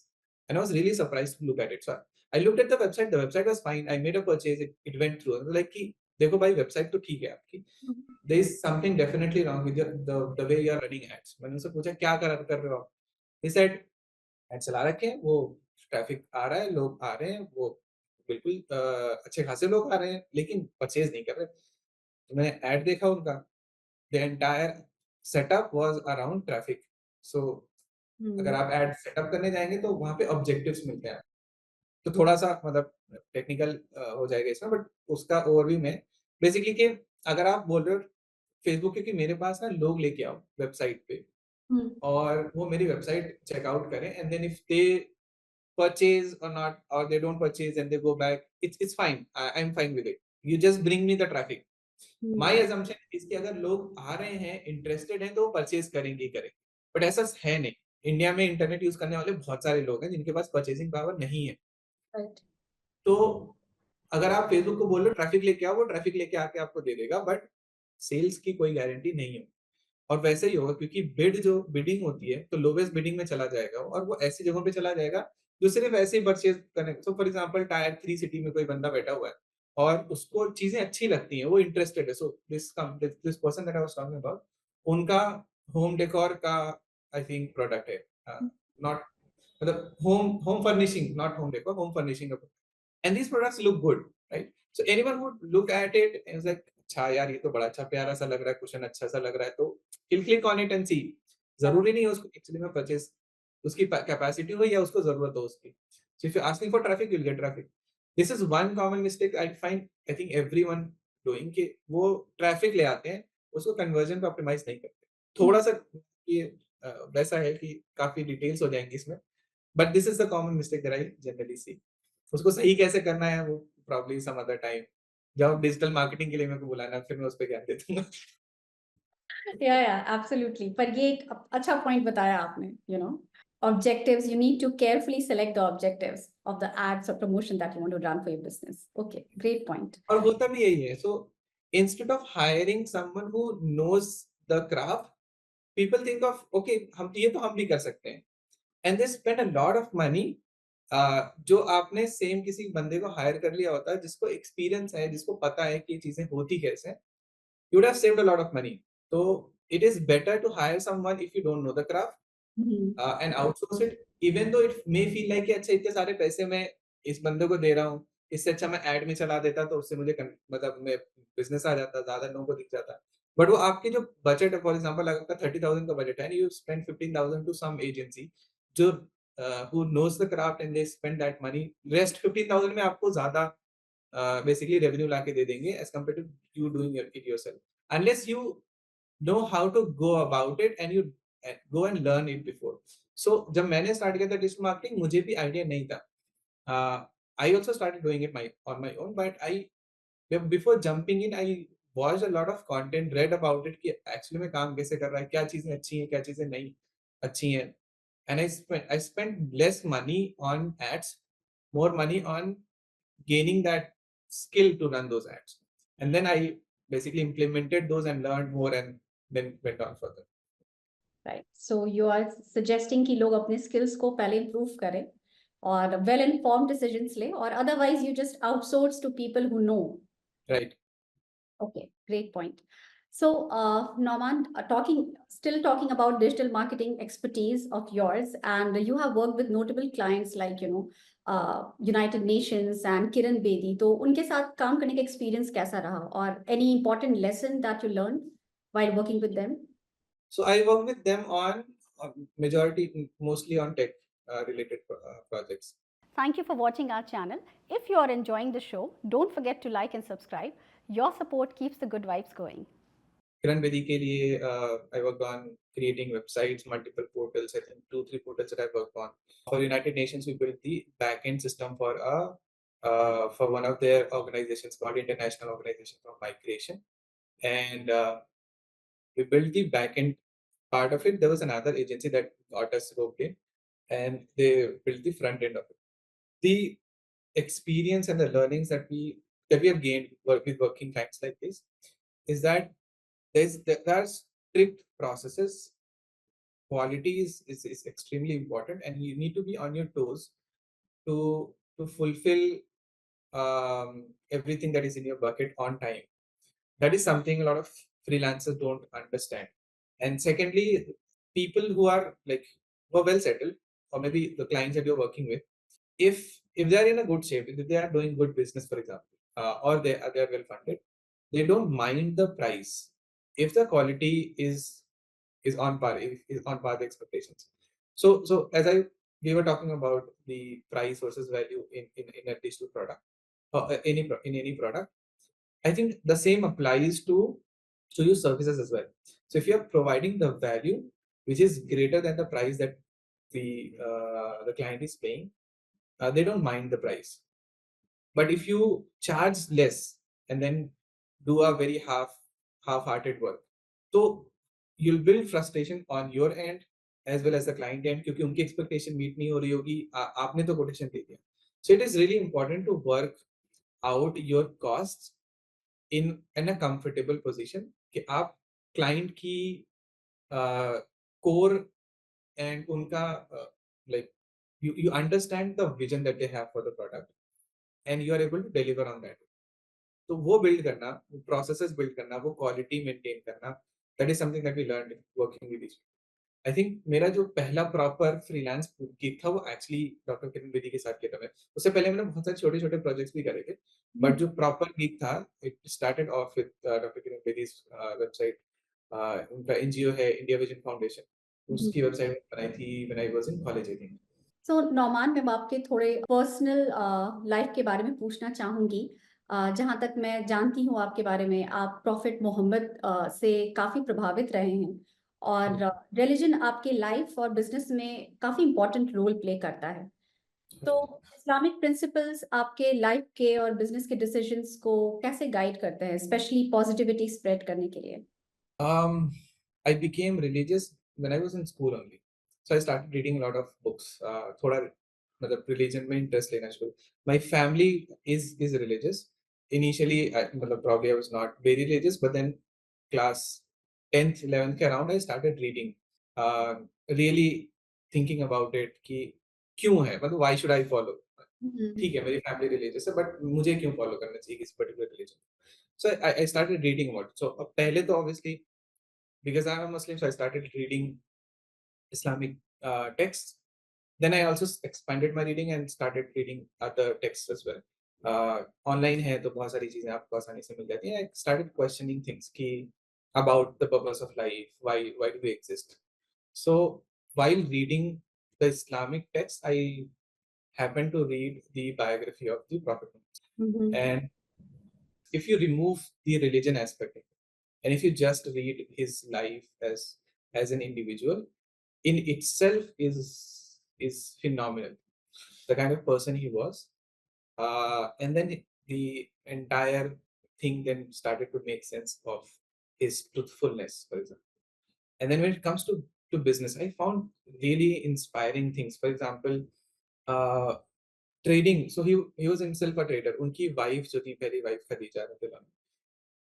And I was really surprised to look at it. So I looked at the website was fine. I made a purchase, it went through. I was like, कि देखो भाई website तो ठीक है आपकी, there is something definitely wrong with the way you are running ads. मैंने उनसे पूछा क्या कर रहे हो आप? He said एड चला रखे हैं, वो ट्रैफिक आ रहा है, लोग आ रहे हैं, वो बिल्कुल अच्छे खासे लोग आ रहे हैं, लेकिन परचेज़ नहीं कर रहे। तो मैंने एड देखा उनका, the entire setup was around traffic. So अगर आप एड सेटअप करने जाएँगे तो वहाँ पे ऑब्जेक्टिव्स मिलते हैं। तो थोड़ा-सा मतलब टेक्निकल हो जाएगा इसमें, बट उसका ओवरव्यू में बेसिकली कि अगर आप बोल रहे हो फेसबुक, क्योंकि मेरे पास ना लोग लेके आओ वेबसाइट पे और वो मेरी वेबसाइट चेकआउट करें and then if they purchase or not, or they don't purchase and they go back, it's fine. I'm fine with it. You just bring me the traffic. My assumption is कि अगर लोग आ रहे हैं, interested हैं, तो वो purchase करेंगे ही करेंगे, बट ऐसा है नहीं। इंडिया में इंटरनेट यूज करने वाले बहुत सारे लोग हैं जिनके पास परचेजिंग पावर नहीं है। राइट। तो अगर आप फेसबुक को बोल रहे हो ट्रैफिक लेके आओ, वो ट्रैफिक लेके आके आपको दे देगा, बट सेल्स की कोई गारंटी नहीं है। और वैसे ही होगा क्योंकि जो बिडिंग होती है तो लोवेस्ट बिडिंग में चला जाएगा और वो ऐसी जगहों पे चला जाएगा जो सिर्फ ऐसे ही परचेज करने। सो फॉर एग्जांपल टायर 3 सिटी में कोई बंदा बैठा हुआ है और उसको चीजें अच्छी लगती हैं, वो इंटरेस्टेड है। So this person that I was talking about, उनका होम डेकोर का आई थिंक प्रोडक्ट है, नॉट मतलब home home furnishing, not home decor, home furnishing का। And these products look good, right? So anyone would look at it and like अच्छा यार ये तो बड़ा अच्छा प्यारा सा लग रहा है, कुशन अच्छा सा लग रहा है, तो he'll click on it and see। जरूरी नहीं है उसको एक्चुअली में परचेज उसकी कैपेसिटी हो या उसको जरूरत हो उसकी। So if you're asking for traffic, you'll get traffic. This is one common mistake I find, I think everyone doing, कि वो ट्रैफिक ले आते हैं, उसको कन्वर्जन पे ऑप्टिमाइज नहीं करते। थोड़ा सा ये वैसा है कि काफी डिटेल्स हो जाएंगी इसमें, but this is the common mistake that I generally see. उसको सही कैसे करना है वो प्रॉब्ली सम अदर टाइम जब डिजिटल मार्केटिंग के लिए मेरे को बुलाना फिर मैं उस पे ज्ञान दे दूँगा। या एब्सोल्युटली, पर ये एक अच्छा पॉइंट बताया आपने, objectives, you need to carefully select the objectives of the ads और promotion that you want to run for your business. Okay, great point. और होता भी यही है। So instead of hiring someone who knows the craft, people think of okay हम भी कर सकते हैं। And they spend a lot of money, जो आपने सेम किसी बंदे को हायर कर लिया होता है जिसको एक्सपीरियंस है, जिसको पता है कि ये चीज़ें होती कैसे हैं, you would have saved a lot of money. So it is better to hire someone if you don't know the craft, and outsource it, even though it may feel like कि अच्छा इतने सारे पैसे मैं इस बंदे को दे रहा हूँ, इससे अच्छा मैं ऐड में चला देता तो उससे मुझे मतलब मैं बिजनेस आ जाता, ज्यादा लोगों को दिख जाता। बट वो आपकी जो बजट है, फॉर एग्जाम्पल आपका 30,000 का बजट है and you spend 15,000 to some agency जो who knows the craft and they spend that money, rest 15,000 में आपको ज्यादा बेसिकली रेवेन्यू ला के दे देंगे as compared to you doing it yourself, unless you know how to go about it and you go and learn it before. So जब मैंने start किया था डिजिटल मार्केटिंग मुझे भी आइडिया नहीं था। I also started doing it on my own, but I before jumping in I watched a lot of content, read about it कि actually में काम कैसे कर रहा है, क्या चीजें अच्छी हैं, क्या चीजें नहीं अच्छी हैं, and I spent less money on ads, more money on gaining that skill to run those ads, and then I basically implemented those and learned more and then went on further. Right, so you are suggesting कि लोग अपने skills को पहले improve करें और well informed decisions लें, और otherwise you just outsource to people who know. Right. Okay, great point. So, Norman, still talking about digital marketing expertise of yours, and you have worked with notable clients like, United Nations and Kiran Bedi. तो उनके साथ काम करने का experience कैसा रहा? और any important lesson that you learned while working with them? So I work with them on mostly on tech related projects. Thank you for watching our channel. If you are enjoying the show, don't forget to like and subscribe. Your support keeps the good vibes going. Kiran Bedi ke liye, I worked on creating websites, multiple portals. I think 2-3 portals that I worked on. For United Nations, we built the backend system for one of their organizations called International Organization for Migration, and we built the backend part of it. There was another agency that got us roped in, and they built the front end of it. The experience and the learnings that we have gained with working clients like this is that there are strict processes. Quality is extremely important, and you need to be on your toes to fulfill everything that is in your bucket on time. That is something a lot of freelancers don't understand. And secondly, people who are well settled, or maybe the clients that you're working with, if they are in a good shape, if they are doing good business, for example, or they are well funded, they don't mind the price if the quality is on par, is on par with expectations. So as we were talking about the price versus value in a digital product, or in any product, I think the same applies to your services as well. So if you're providing the value which is greater than the price that the client is paying, they don't mind the price. But if you charge less and then do a very half-hearted work, so you'll build frustration on your end as well as the client end, क्योंकि उनकी expectation meet नहीं हो रही होगी, आपने तो quotation दे दिया. So it is really important to work out your costs in a comfortable position कि आप client की core and उनका like you understand the vision that they have for the product and you are able to deliver on that. तो वो build करना, वो processes build करना, वो क्वालिटी मेंटेन करना, that is something that we learned working with this. I think मेरा जो पहला प्रॉपर फ्रीलांस गिग था वो एक्चुअली डॉक्टर किरण बेदी के साथ किया था मैं। उससे पहले मैंने बहुत सारे छोटे-छोटे प्रोजेक्ट्स भी करे थे, बट जो प्रॉपर गिग था it started off with doctor Kiran Bedi's website. उनका एनजीओ है इंडिया विजन फाउंडेशन, उसकी वेबसाइट बनाई थी when I was in college I think. So Nauman, मैं आपके थोड़े पर्सनल लाइफ के बारे में पूछना चाहूँगी। जहाँ तक मैं जानती हूँ आपके बारे में, आप प्रॉफिट मोहम्मद से काफ़ी प्रभावित रहे हैं, और रिलीजन आपके लाइफ और बिजनेस में काफ़ी इम्पोर्टेंट रोल प्ले करता है। तो इस्लामिक प्रिंसिपल्स आपके लाइफ के और बिजनेस के डिसीजंस को कैसे गाइड करते हैं, स्पेशली पॉजिटिविटी स्प्रेड करने के लिए? Um, I became religious when I was in school only. So I started reading a lot of books. थोड़ा मतलब religion में interest लेना शुरू. My family is religious. Initially, मतलब probably I was not very religious, but then class 10th, 11th के around I started reading. Uh, really thinking about it कि क्यों है मतलब why should I follow? हुँ, ठीक है मेरी फैमिली रिलीजियस है बट मुझे क्यों फॉलो करना चाहिए किसी particular religion? So I started reading about it. So अब पहले तो obviously because I'm a Muslim, so I started reading Islamic texts. Then I also expanded my reading and started reading other texts as well. Online है तो बहुत सारी चीजें आपको आसानी से मिल जाती हैं. I started questioning things कि about the purpose of life, why do we exist? So while reading the Islamic text, I happened to read the biography of the Prophet Muhammad. Hmm, hmm, And if you remove the religion aspect and if you just read his life as an individual, in itself is phenomenal. The kind of person he was, and then the entire thing then started to make sense of his truthfulness, for example. And then when it comes to business, I found really inspiring things. For example, uh, trading. So he was himself a trader. उनकी wife जो थी पहली wife Khadija रज़ियल्लाहु अन्हा,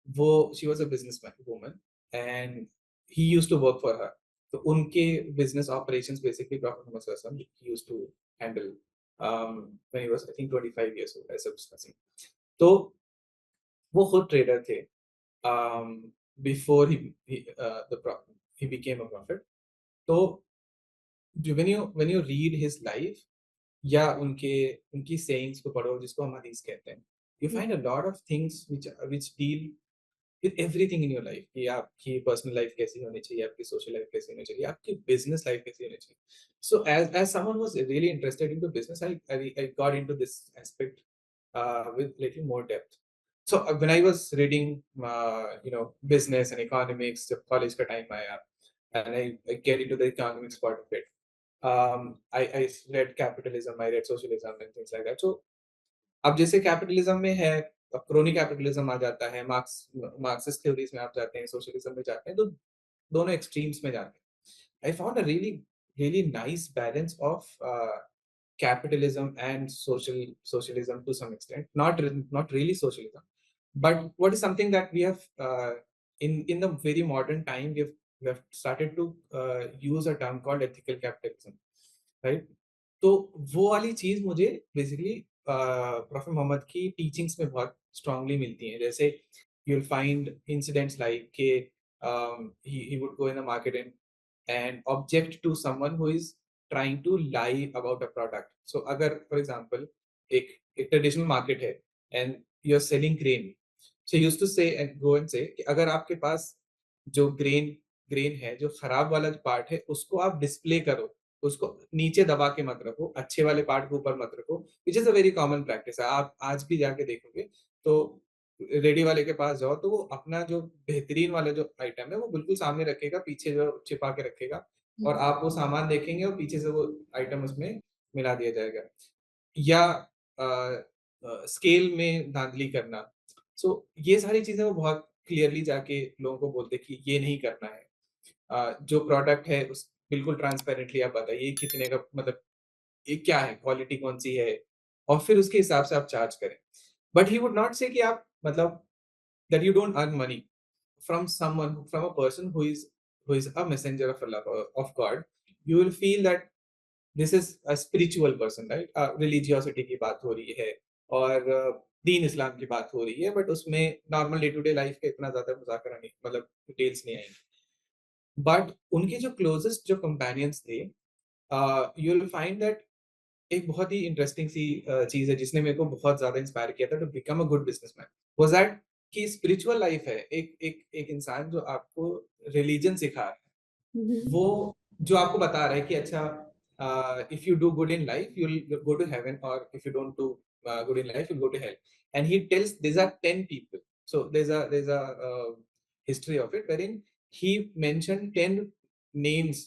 वो she was a businessman woman and he used to work for her. तो उनके business operations basically prophet Mohammad सल्लल्लाहु अलैहि वसल्लम he used to handle when he was I think 25 years old ऐसा कुछ था सीन. तो वो खुद ट्रेडर थे before he became a prophet. तो जो when you read his life या उनकी सेइंग्स को पढ़ो जिसको हम हदीस कहते हैं, you hmm, find a lot of things which deal with everything in your life कि आपकी पर्सनल लाइफ कैसी होनी चाहिए, आपकी सोशल लाइफ कैसी होनी चाहिए, आपकी बिजनेस लाइफ कैसी होनी चाहिए. So as someone was really interested into business, I got into this aspect with little more depth. So when I was reading, business and economics, जब college का time आया, and I get into the economics part of it. I read capitalism, I read socialism and things like that. So अब जैसे capitalism में है, crony capitalism आ जाता है, Marxist theories में आप जाते हैं, सोशलिज्म में जाते हैं, तो दोनों एक्सट्रीम्स में जाते हैं. I found a really really nice balance of capitalism and socialism to some extent, not really socialism, but what is something that we have in the very modern time we have started to use a term called ethical capitalism, right? तो वो वाली चीज मुझे basically prophet Mohammad की teachings में बहुत strongly मिलती हैं. जैसे you will find incidents like के he would go in the market and object to someone who is trying to lie about a product. So अगर for example एक ट्रेडिशनल मार्केट है and you're selling grain, so he used to say and go and say कि अगर आपके पास जो grain है, जो खराब वाला जो पार्ट है, उसको आप डिस्प्ले करो, उसको नीचे दबा के मत रखो, अच्छे वाले पार्ट को ऊपर मत रखो, which is a very common practice है. आप आज भी जाके देखोगे, तो रेडी वाले के पास जाओ, तो वो अपना जो बेहतरीन वाला जो आइटम है, वो बिल्कुल सामने रखेगा, पीछे जो छिपा के रखेगा, हुँ, और आप वो सामान देखेंगे और पीछे से वो आइटम उसमें मिला दिया जाएगा. या स्केल में धांधली करना. सो ये सारी चीज़ें वो बहुत क्लियरली जाके लोगों को बोलते कि ये नहीं करना है. जो प्रोडक्ट है उस बिल्कुल ट्रांसपेरेंटली आप बताइए कितने का, मतलब ये क्या है, क्वालिटी कौन-सी है, और फिर उसके हिसाब से आप चार्ज करें. बट ही वुड नॉट से कि आप मतलब that you don't earn money from someone, from a person who is a messenger of Allah, of God. You will feel that this is a spiritual person, right? Religiosity की बात हो रही है और दीन इस्लाम की बात हो रही है, बट उसमें normal day to day life का इतना ज्यादा मुजाकरा नहीं, मतलब डिटेल्स नहीं आएंगे. बट उनके जो क्लोजेस्ट जो कंपेनियंस थे, यू विल फाइंड दैट एक बहुत ही इंटरेस्टिंग सी चीज है जिसने मेरे को बहुत ज्यादा इंस्पायर किया था to become a good businessman, was that कि स्पिरिचुअल लाइफ है, एक इंसान जो आपको रिलीजन सिखा रहा है, हुँ, हुँ, वो जो आपको बता रहा है कि अच्छा if you do good in life you will go to heaven, और if you don't do good in life you go to hell. And he tells there are 10 people. So there's a history of it wherein he mentioned 10 names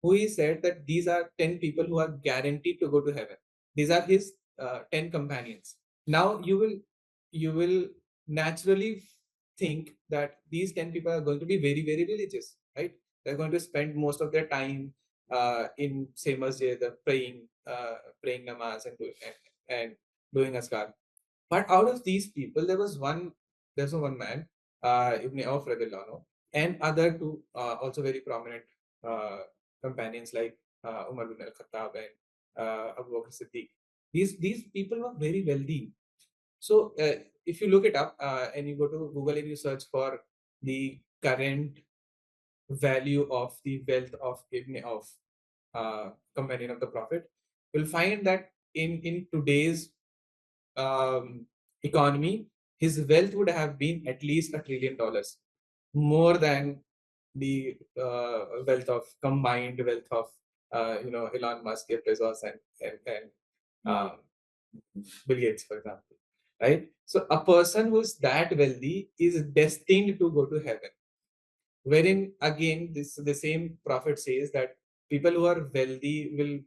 who he said that these are 10 people who are guaranteed to go to heaven. These are his 10 companions. Now you will naturally think that these 10 people are going to be very, very religious, right? They're going to spend most of their time in say masjid, praying namaz and doing askar. But out of these people, there's one man, Ibn Auf radiallahu anhu, and other two also very prominent uh, companions like Umar bin al-Khattab and Abu Bakr Siddiq. These people were very wealthy. So if you look it up and you go to Google and you search for the current value of the wealth of Ibn Auf, companion of the Prophet, you'll find that in today's economy, his wealth would have been at least $1 trillion, more than the wealth of combined wealth of Elon Musk, Jeff Bezos, and Wow. Bill Gates, for example, right? So a person who's that wealthy is destined to go to heaven. Wherein again, this the same prophet says that people who are wealthy will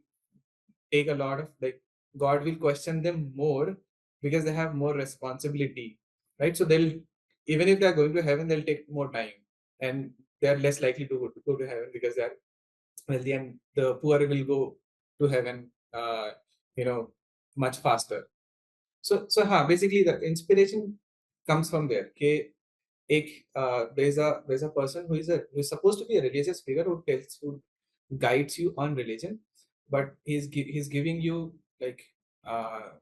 take a lot of, like, God will question them more because they have more responsibility, right? So they'll, even if they're going to heaven, they'll take more time, and they're less likely to go to heaven because they're wealthy, and the poor will go to heaven, much faster. So basically the inspiration comes from there. Okay, there's a person who is supposed to be a religious figure who guides you on religion, but he's giving you, like, uh,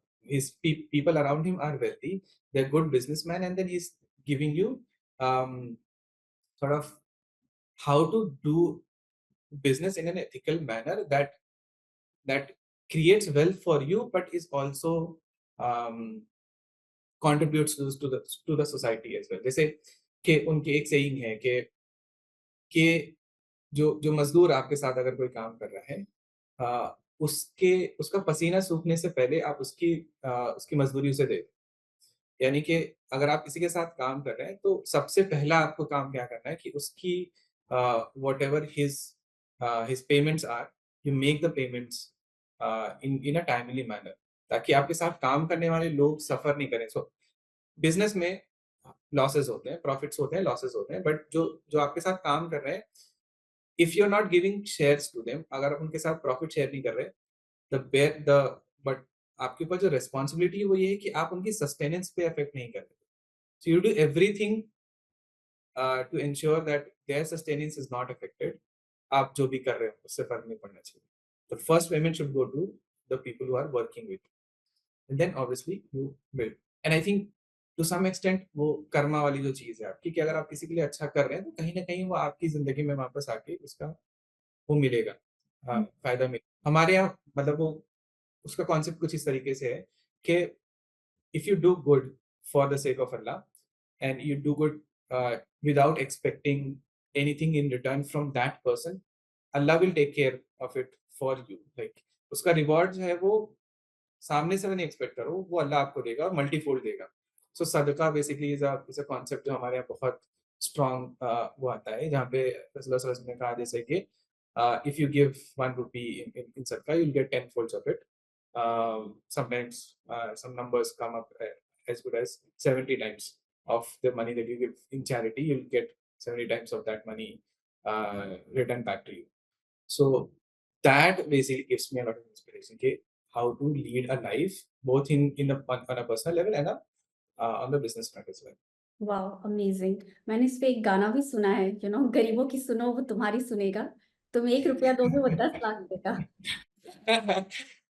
people around him are wealthy, they're good businessmen, and then he's giving you sort of how to do business in an ethical manner that creates wealth for you, but is also um, contributes to the society as well. जैसे कि उनके एक saying है कि जो मजदूर आपके साथ अगर कोई काम कर रहा है, उसके उसका पसीना सूखने से पहले आप उसकी मजदूरी उसे दे। यानी कि अगर आप किसी के साथ काम कर रहे हैं, तो सबसे पहला आपको काम क्या करना है कि उसकी whatever his payments are, you make the payments in a timely manner, ताकि आपके साथ काम करने वाले लोग सफर नहीं करें। सो बिजनेस में लॉसेस होते हैं, प्रॉफिट्स होते हैं, लॉसेस होते हैं, बट जो जो आपके साथ काम कर रहे हैं, if you are not giving shares to them, अगर आप उनके साथ प्रॉफिट शेयर नहीं कर रहे, द बट आपके ऊपर जो रिस्पॉन्सिबिलिटी है वो ये है कि आप उनकी सस्टेनेंस पे इफेक्ट नहीं कर रहे। So you do everything to ensure that their sustenance is not affected. आप जो भी कर रहे हो उससे फर्क नहीं पड़ना चाहिए। The first payment should go to the people who are working with, and then obviously you build. And I think to some extent वो कर्मा वाली जो चीज है आपकी, कि अगर आप किसी के लिए अच्छा कर रहे हैं, तो कहीं ना कहीं वो आपकी जिंदगी में वापस आके उसका वो मिलेगा, फायदा मिलेगा। हमारे यहाँ मतलब वो उसका कॉन्सेप्ट कुछ इस तरीके से है कि if you do good for the sake of Allah, and you do good without expecting anything in return from that person, Allah will take care of it for you. Like, उसका reward जो है वो सामने से नहीं expect करो, वो अल्लाह आपको देगा और मल्टीफोल्ड देगा। सो सदका बेसिकली इज अ कॉन्सेप्ट जो हमारे यहाँ बहुत स्ट्रॉन्ग वो आता है, जहाँ पे रसूलुल्लाह सल्लल्लाहु अलैहि वसल्लम ने कहा जैसे कि if you give 1 rupee in sadaqah, you'll get 10 folds of it. Sometimes some numbers come up as good as 70 times of the money that you give in charity. You'll get 70 times of that money returned back to you. So that basically gives me a lot of inspiration. Okay, how to lead a life both on a personal level and on the business front as well. Wow amazing. मैंने इस पे एक गाना भी सुना है, गरीबों की सुनो वो तुम्हारी सुनेगा। तुम 1 रुपया दोगे वो 10 लाख देगा।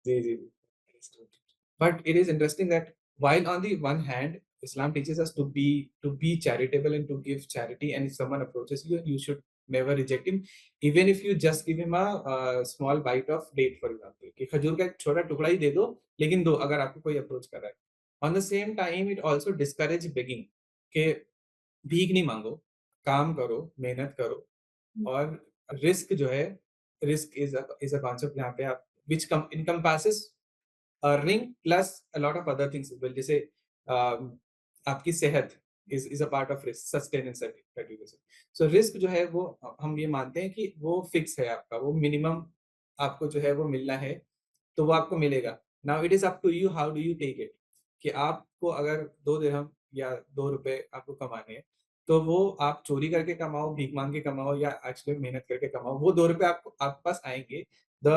जी, जी। But it is interesting that while on the one hand, Islam teaches us to be charitable and to give charity, and if someone approaches you, you should never reject him, even if you just give him a small bite of date, for example. कि खजूर का एक छोटा टुकड़ा ही दे दो, लेकिन दो, अगर आपको कोई अप्रोच कर रहा है। On the same time, it also discourage begging, कि भीख नहीं मांगो, काम करो, मेहनत करो, और रिस्क जो है, रिस्क इज अ कॉन्सेप्ट यहाँ पे आप which encompasses earning plus a lot of other things well, जैसे आपकी सेहत is a part of risk, sustenance certification. So risk जो है वो हम ये मानते हैं कि वो फिक्स है आपका, वो मिनिमम आपको जो है वो मिलना है, तो वो आपको मिलेगा। Now it is up to you, how do you take it, कि आपको अगर 2 दिरहम या 2 रुपए आपको कमाने हैं, तो वो आप चोरी करके कमाओ, भीख मांग के कमाओ या एक्चुअली मेहनत करके कमाओ, वो 2 रुपए आपको आपके पास आएंगे। The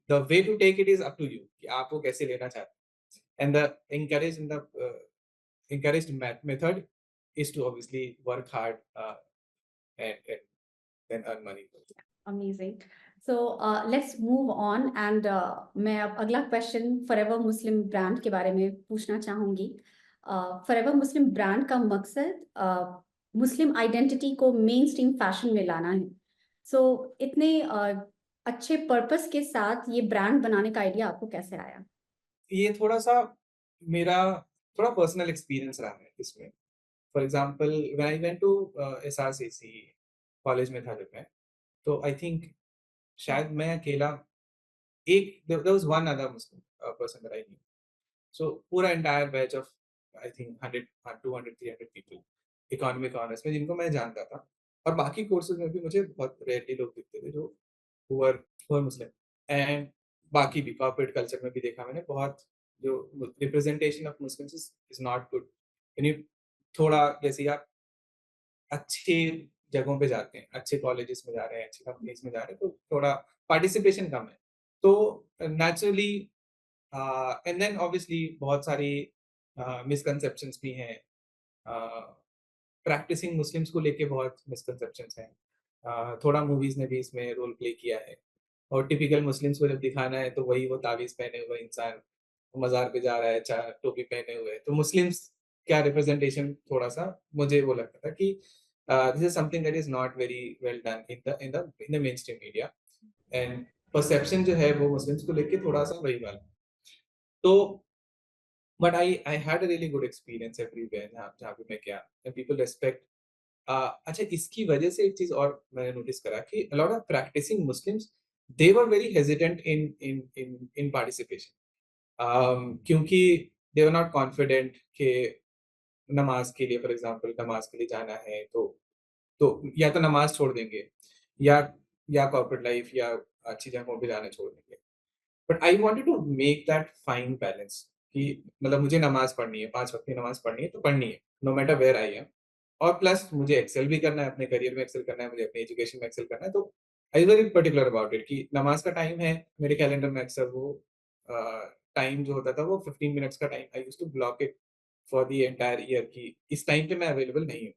the way to take it is up to you, कि आप वो कैसे लेना चाहते हैं। And the encourage in the encouraged method is to obviously work hard, and then earn money. Amazing. So let's move on and मैं अब अगला क्वेश्चन फॉरएवर मुस्लिम ब्रांड के बारे में पूछना चाहूँगी। फॉरएवर मुस्लिम ब्रांड का मकसद मुस्लिम आइडेंटिटी को मेन स्ट्रीम फैशन में लाना है। सो इतने अच्छे पर्पस के साथ ये ब्रांड बनाने का आइडिया आपको कैसे आया? ये थोड़ा-सा मेरा थोड़ा पर्सनल एक्सपीरियंस रहा है इसमें। For example when I went to SRCC, college में था जब मैं, तो आई थिंक शायद मैं अकेला, एक there was one other Muslim person that I knew. So पूरा entire batch of I think 100 200 300 people economic honours में जिनको मैं जानता था, और बाकी कोर्सेज़ में भी मुझे बहुत रेयरली लोग दिखते थे जो हु आर मुस्लिम। एंड बाकी भी कॉर्पोरेट कल्चर में भी देखा मैंने, बहुत जो representation of Muslims is not good. यानी थोड़ा जैसे आप अच्छे जगहों पे जाते हैं, अच्छे कॉलेजेस में जा रहे हैं, अच्छी कंपनीज़ में जा रहे हैं, तो थोड़ा पार्टिसिपेशन कम है। तो नेचुरली एंड देन ऑब्वियसली बहुत सारी मिसकंसेप्शंस भी हैं। प्रैक्टिसिंग मुस्लिम्स को लेके बहुत मिसकंसेप्शंस हैं। थोड़ा मूवीज़ ने भी इसमें रोल प्ले किया है, और टिपिकल मुस्लिम्स को जब दिखाना है तो वही वो ताबीज़ पहने हुए इंसान मज़ार पे जा रहा है, चा टोपी पहने हुए। तो मुस्लिम्स का रिप्रेजेंटेशन थोड़ा-सा मुझे वो लगता था कि this is something that is not very well done in the mainstream media, and perception जो है वो मुस्लिम्स को लेके थोड़ा-सा वही वाला। तो but I had a really good experience everywhere जहाँ जहाँ पे मैं गया, एंड पीपल रिस्पेक्ट। अच्छा, इसकी वजह से एक चीज़ और मैंने नोटिस करा कि a lot of practicing Muslims, they were very hesitant in participation. क्योंकि दे वर नॉट कॉन्फिडेंट कि नमाज़ के लिए, फॉर एग्ज़ाम्पल नमाज़ के लिए जाना है, तो या तो नमाज़ छोड़ देंगे, या कॉर्पोरेट लाइफ़ या अच्छी जगहों पे जाना छोड़ देंगे। But I wanted to make that fine balance, कि मतलब मुझे नमाज़ पढ़नी है, 5 वक़्त की नमाज़ पढ़नी है, तो पढ़नी है, no matter where I am. और प्लस मुझे एक्सेल भी करना है, अपने करियर में एक्सेल करना है, मुझे अपनी एजुकेशन में एक्सेल करना है, तो I was very particular about it कि नमाज़ का टाइम है, मेरे कैलेंडर में अक्सर वो टाइम जो होता था वो 15 मिनट्स का time I used to block it for the entire year, कि इस टाइम पे मैं अवेलेबल नहीं हूँ।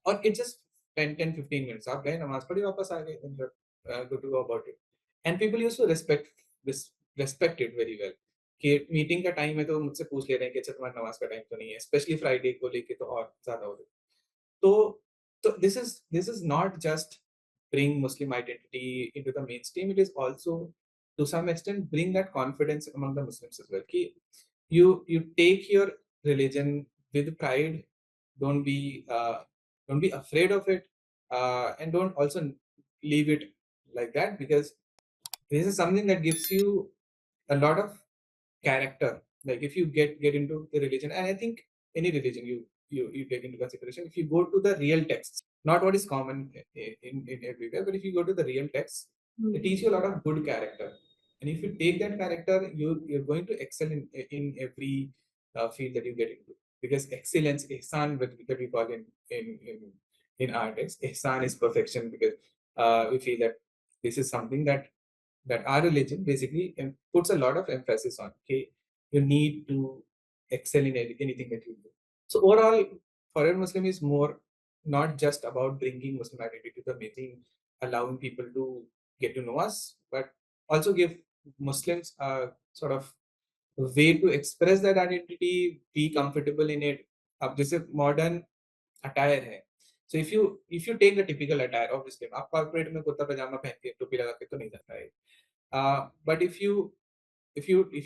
और इट जस्ट 10 15 मिनट्स आप गए, नमाज़ पढ़ी, वापस आ गए, then you are good to go about it. And people used to respect it very well, कि मीटिंग का टाइम है तो मुझसे पूछ ले रहे हैं कि अच्छा तुम्हारा नमाज़ का टाइम तो नहीं है, स्पेशली फ्राइडे को लेके तो और ज़्यादा हो गया। So, this is not just bring Muslim identity into the mainstream. It is also to some extent bring that confidence among the Muslims as well. कि you take your religion with pride. Don't be don't be afraid of it, and don't also leave it like that, because this is something that gives you a lot of character. Like if you get into the religion, and I think any religion you take into consideration, if you go to the real texts, not what is common in everywhere, but if you go to the real texts, they teach you a lot of good character. And if you take that character, you're going to excel in every field that you get into. Because excellence, ihsan, that we call in our text, ihsan is perfection, because we feel that this is something that our religion basically puts a lot of emphasis on. Okay, you need to excel in anything that you do. So overall, foreign Muslim is more not just about bringing Muslim identity to the meeting, allowing people to get to know us, but also give Muslims a sort of way to express that identity, be comfortable in it. अब जैसे modern attire है, so if you take the typical attire, obviously आप corporate में कुर्ता पजामा पहन के टोपी लगा के तो नहीं जाता है। But if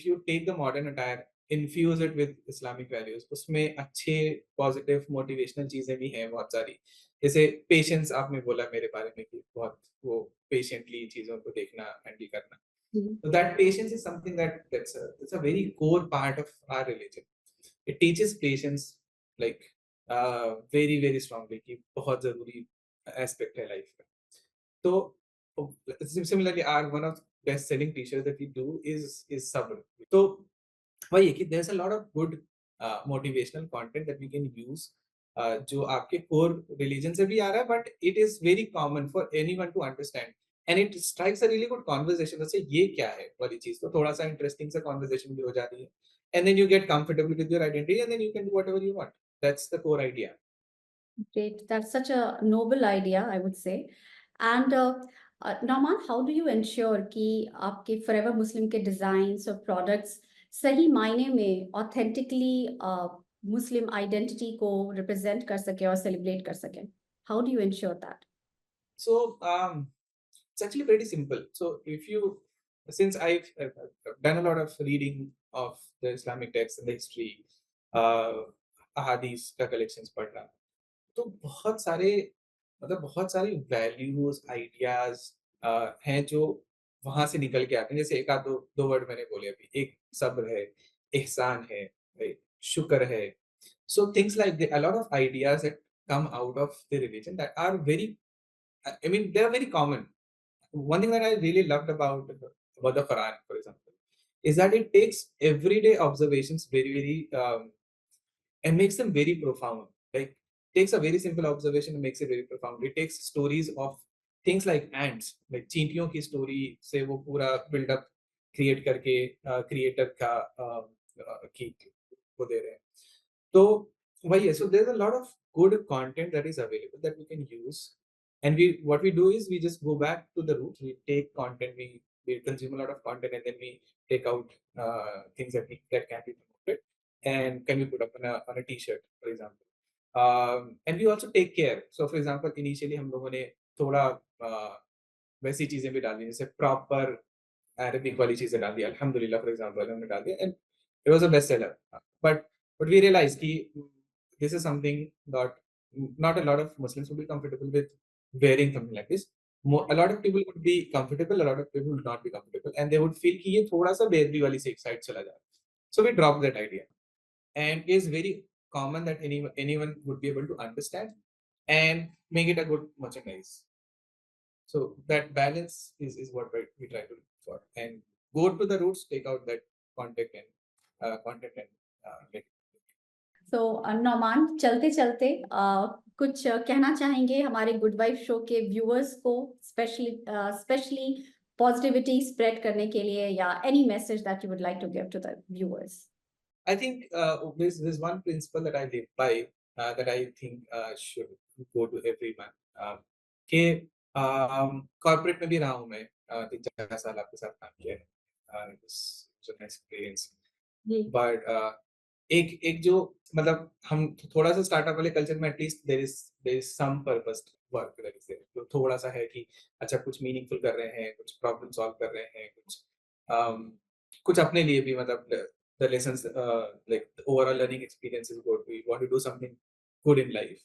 you take the modern attire, infuse it with Islamic values, उसमें अच्छे पॉजिटिव मोटिवेशनल चीजें भी हैं बहुत सारी। जैसे पेशेंस आपने बोला मेरे बारे में, कि बहुत वो पेशेंटली चीजों को देखना, हैंडल करना। So that patience is something that's a very core part of our religion. It teaches patience, like very very strongly, कि बहुत जरूरी aspect है लाइफ का। तो similarly our one of best selling t-shirts that we do is sabr. So वही है कि there's a lot of good motivational content that we can use जो आपके core religion से भी आ रहा है, but it is very common for anyone to understand and it strikes a really good conversation. जैसे ये क्या है वाली चीज, तो थोड़ा सा interesting सा conversation भी हो जाती है, and then you get comfortable with your identity and then you can do whatever you want. That's the core idea. Great. That's such a noble idea, I would say. And Nauman, how do you ensure कि आपके Forever Muslim के designs और products सही मायने में authentically Muslim identity को represent कर सके और celebrate कर सके? How do you ensure that? So it's actually pretty simple. So if you, since I've done a lot of reading of the Islamic texts and the history, ahadith का collections पढ़ना, तो बहुत सारे, मतलब बहुत सारी वैल्यूज आइडियाज हैं जो वहां से निकल के आते हैं. जैसे एक आध दो वर्ड मैंने बोले अभी, एक सब्र है, एहसान है, right? शुक्र है. So things like a lot of ideas that come out of the religion that are very, I mean, they are very common. One thing that I really loved about the Quran, for example, is that it takes everyday observations very and makes them very profound. Like takes a very simple observation and makes it very profound. It takes stories of things like ants, like चींटियों की story से वो पूरा build up create करके creator का की वो दे रहे हैं. तो वही है. So there's a lot of good content that is available that we can use, and we what we do is we just go back to the roots. We take content, we consume a lot of content, and then we take out things that can be promoted and can be put up on a t-shirt, for example. And we also take care. So for example, initially हम लोगों ने थोड़ा वैसी चीजें भी डाली, जैसे proper Arabic वाली चीजें डाल दी, अल्हम्दुलिल्लाह फॉर एग्जांपल हमने डाल दिया, and it was a best seller. But we realize कि this is something that not a lot of Muslims would be comfortable with wearing something like this. A lot of people would be comfortable, a lot of people would not be comfortable, and they would feel कि ये थोड़ा सा बेदबी वाली side चला जा रहा है. So we dropped that idea, and it's very common that anyone would be able to understand and make it a good merchandise. So that balance is what we try to look for, and go to the roots, take out that content and make. So Nauman, चलते चलते कुछ कहना चाहेंगे हमारे good wife show के viewers को, specially positivity spread करने के लिए, या any message that you would like to give to the viewers? I think there's one principle that I live by that I think should go to everyone. कि corporate में भी रहा हूँ मैं, 3-4 साल आपके साथ काम किया है. It was an experience. जी. बट एक एक जो, मतलब हम थोड़ा सा स्टार्टअप वाले कल्चर में at least there is some purpose work that is there. तो थोड़ा सा है कि अच्छा कुछ मीनिंगफुल कर रहे हैं, कुछ प्रॉब्लम सॉल्व कर रहे हैं, कुछ अपने लिए भी, मतलब the lessons like the overall learning experience is good. We want to do something good in life,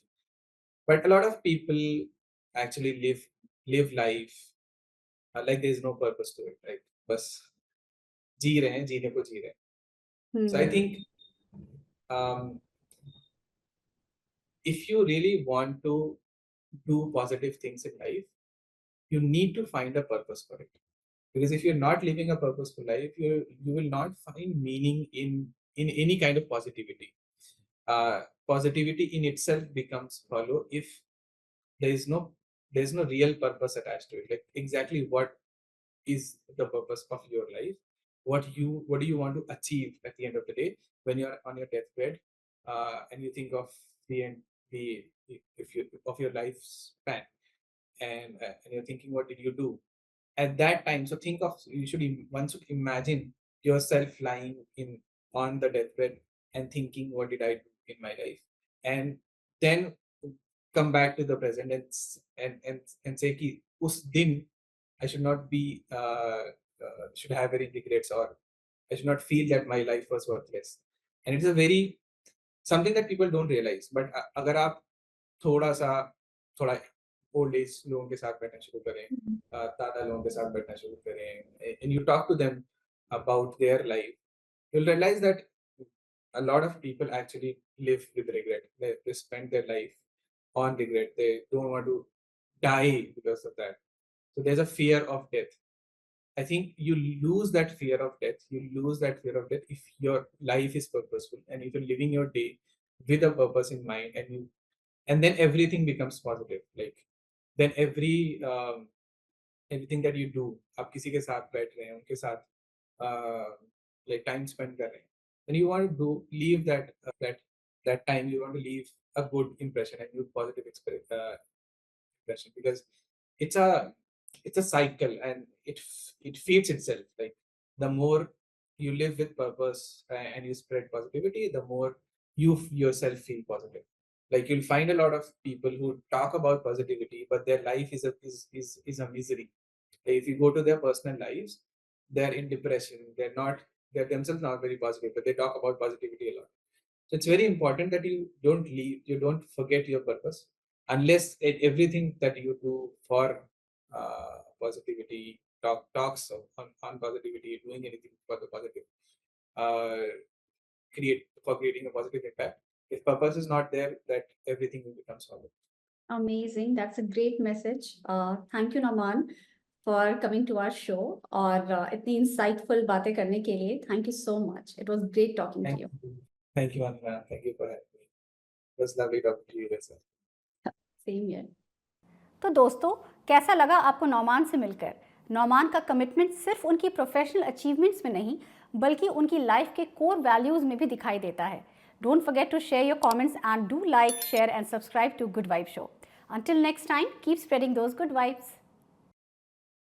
but a lot of people actually live life like there is no purpose to it, right? बस जी रहे हैं, जीने को जी रहे हैं. So I think um, if you really want to do positive things in life, you need to find a purpose for it. Because if you're not living a purposeful life, you will not find meaning in any kind of positivity. Positivity in itself becomes hollow if there is no there's no real purpose attached to it. Like exactly what is the purpose of your life? What do you want to achieve at the end of the day when you're on your deathbed, and you think of the end, the if you of your lifespan, and you're thinking what did you do at that time. So think of, one should imagine yourself lying in on the deathbed and thinking what did I do in my life, and then come back to the present and say कि उस दिन I should not be should have any regrets, or I should not feel that my life was worthless. And it's a very something that people don't realize. But अगर आप थोड़ा old age लोगों के साथ बैठना शुरू करें, दादा लोगों के साथ बैठना शुरू करें, and you talk to them about their life, you'll realize that a lot of people actually live with regret. They spend their life on regret. They don't want to die because of that. So there's a fear of death. I think you lose that fear of death. You lose that fear of death if your life is purposeful and if you're living your day with a purpose in mind, and then everything becomes positive. Like then everything that you do, आप किसी के साथ बैठ रहे हैं, उनके साथ like time spend कर रहे हैं, then you want to leave that time. You want to leave a good impression and good positive impression, because it's a cycle, and it feeds itself. Like the more you live with purpose and you spread positivity, the more you yourself feel positive. Like you'll find a lot of people who talk about positivity, but their life is a misery. If you go to their personal lives, they're in depression. They're themselves not very positive, but they talk about positivity a lot. So it's very important that you don't forget your purpose, unless everything that you do for positivity, talks on positivity, doing anything for the positive, uh, creating a positive impact. If purpose is not there, that everything will become solid. Amazing. That's a great message. Thank you, Naman, for coming to our show और इतनी insightful बातें करने के लिए. Thank you so much. It was great talking to you. Thank you, Anna. Thank you for having me. It was lovely talking to you as well. Same here. तो दोस्तों, कैसा लगा आपको नौमान से मिलकर? नौमान का कमिटमेंट सिर्फ उनकी प्रोफेशनल अचीवमेंट्स में नहीं, बल्कि उनकी लाइफ के कोर वैल्यूज में भी दिखाई देता है. Don't forget to share your comments and do like, share and subscribe to Good Vibe Show. Until next time, keep spreading those good vibes.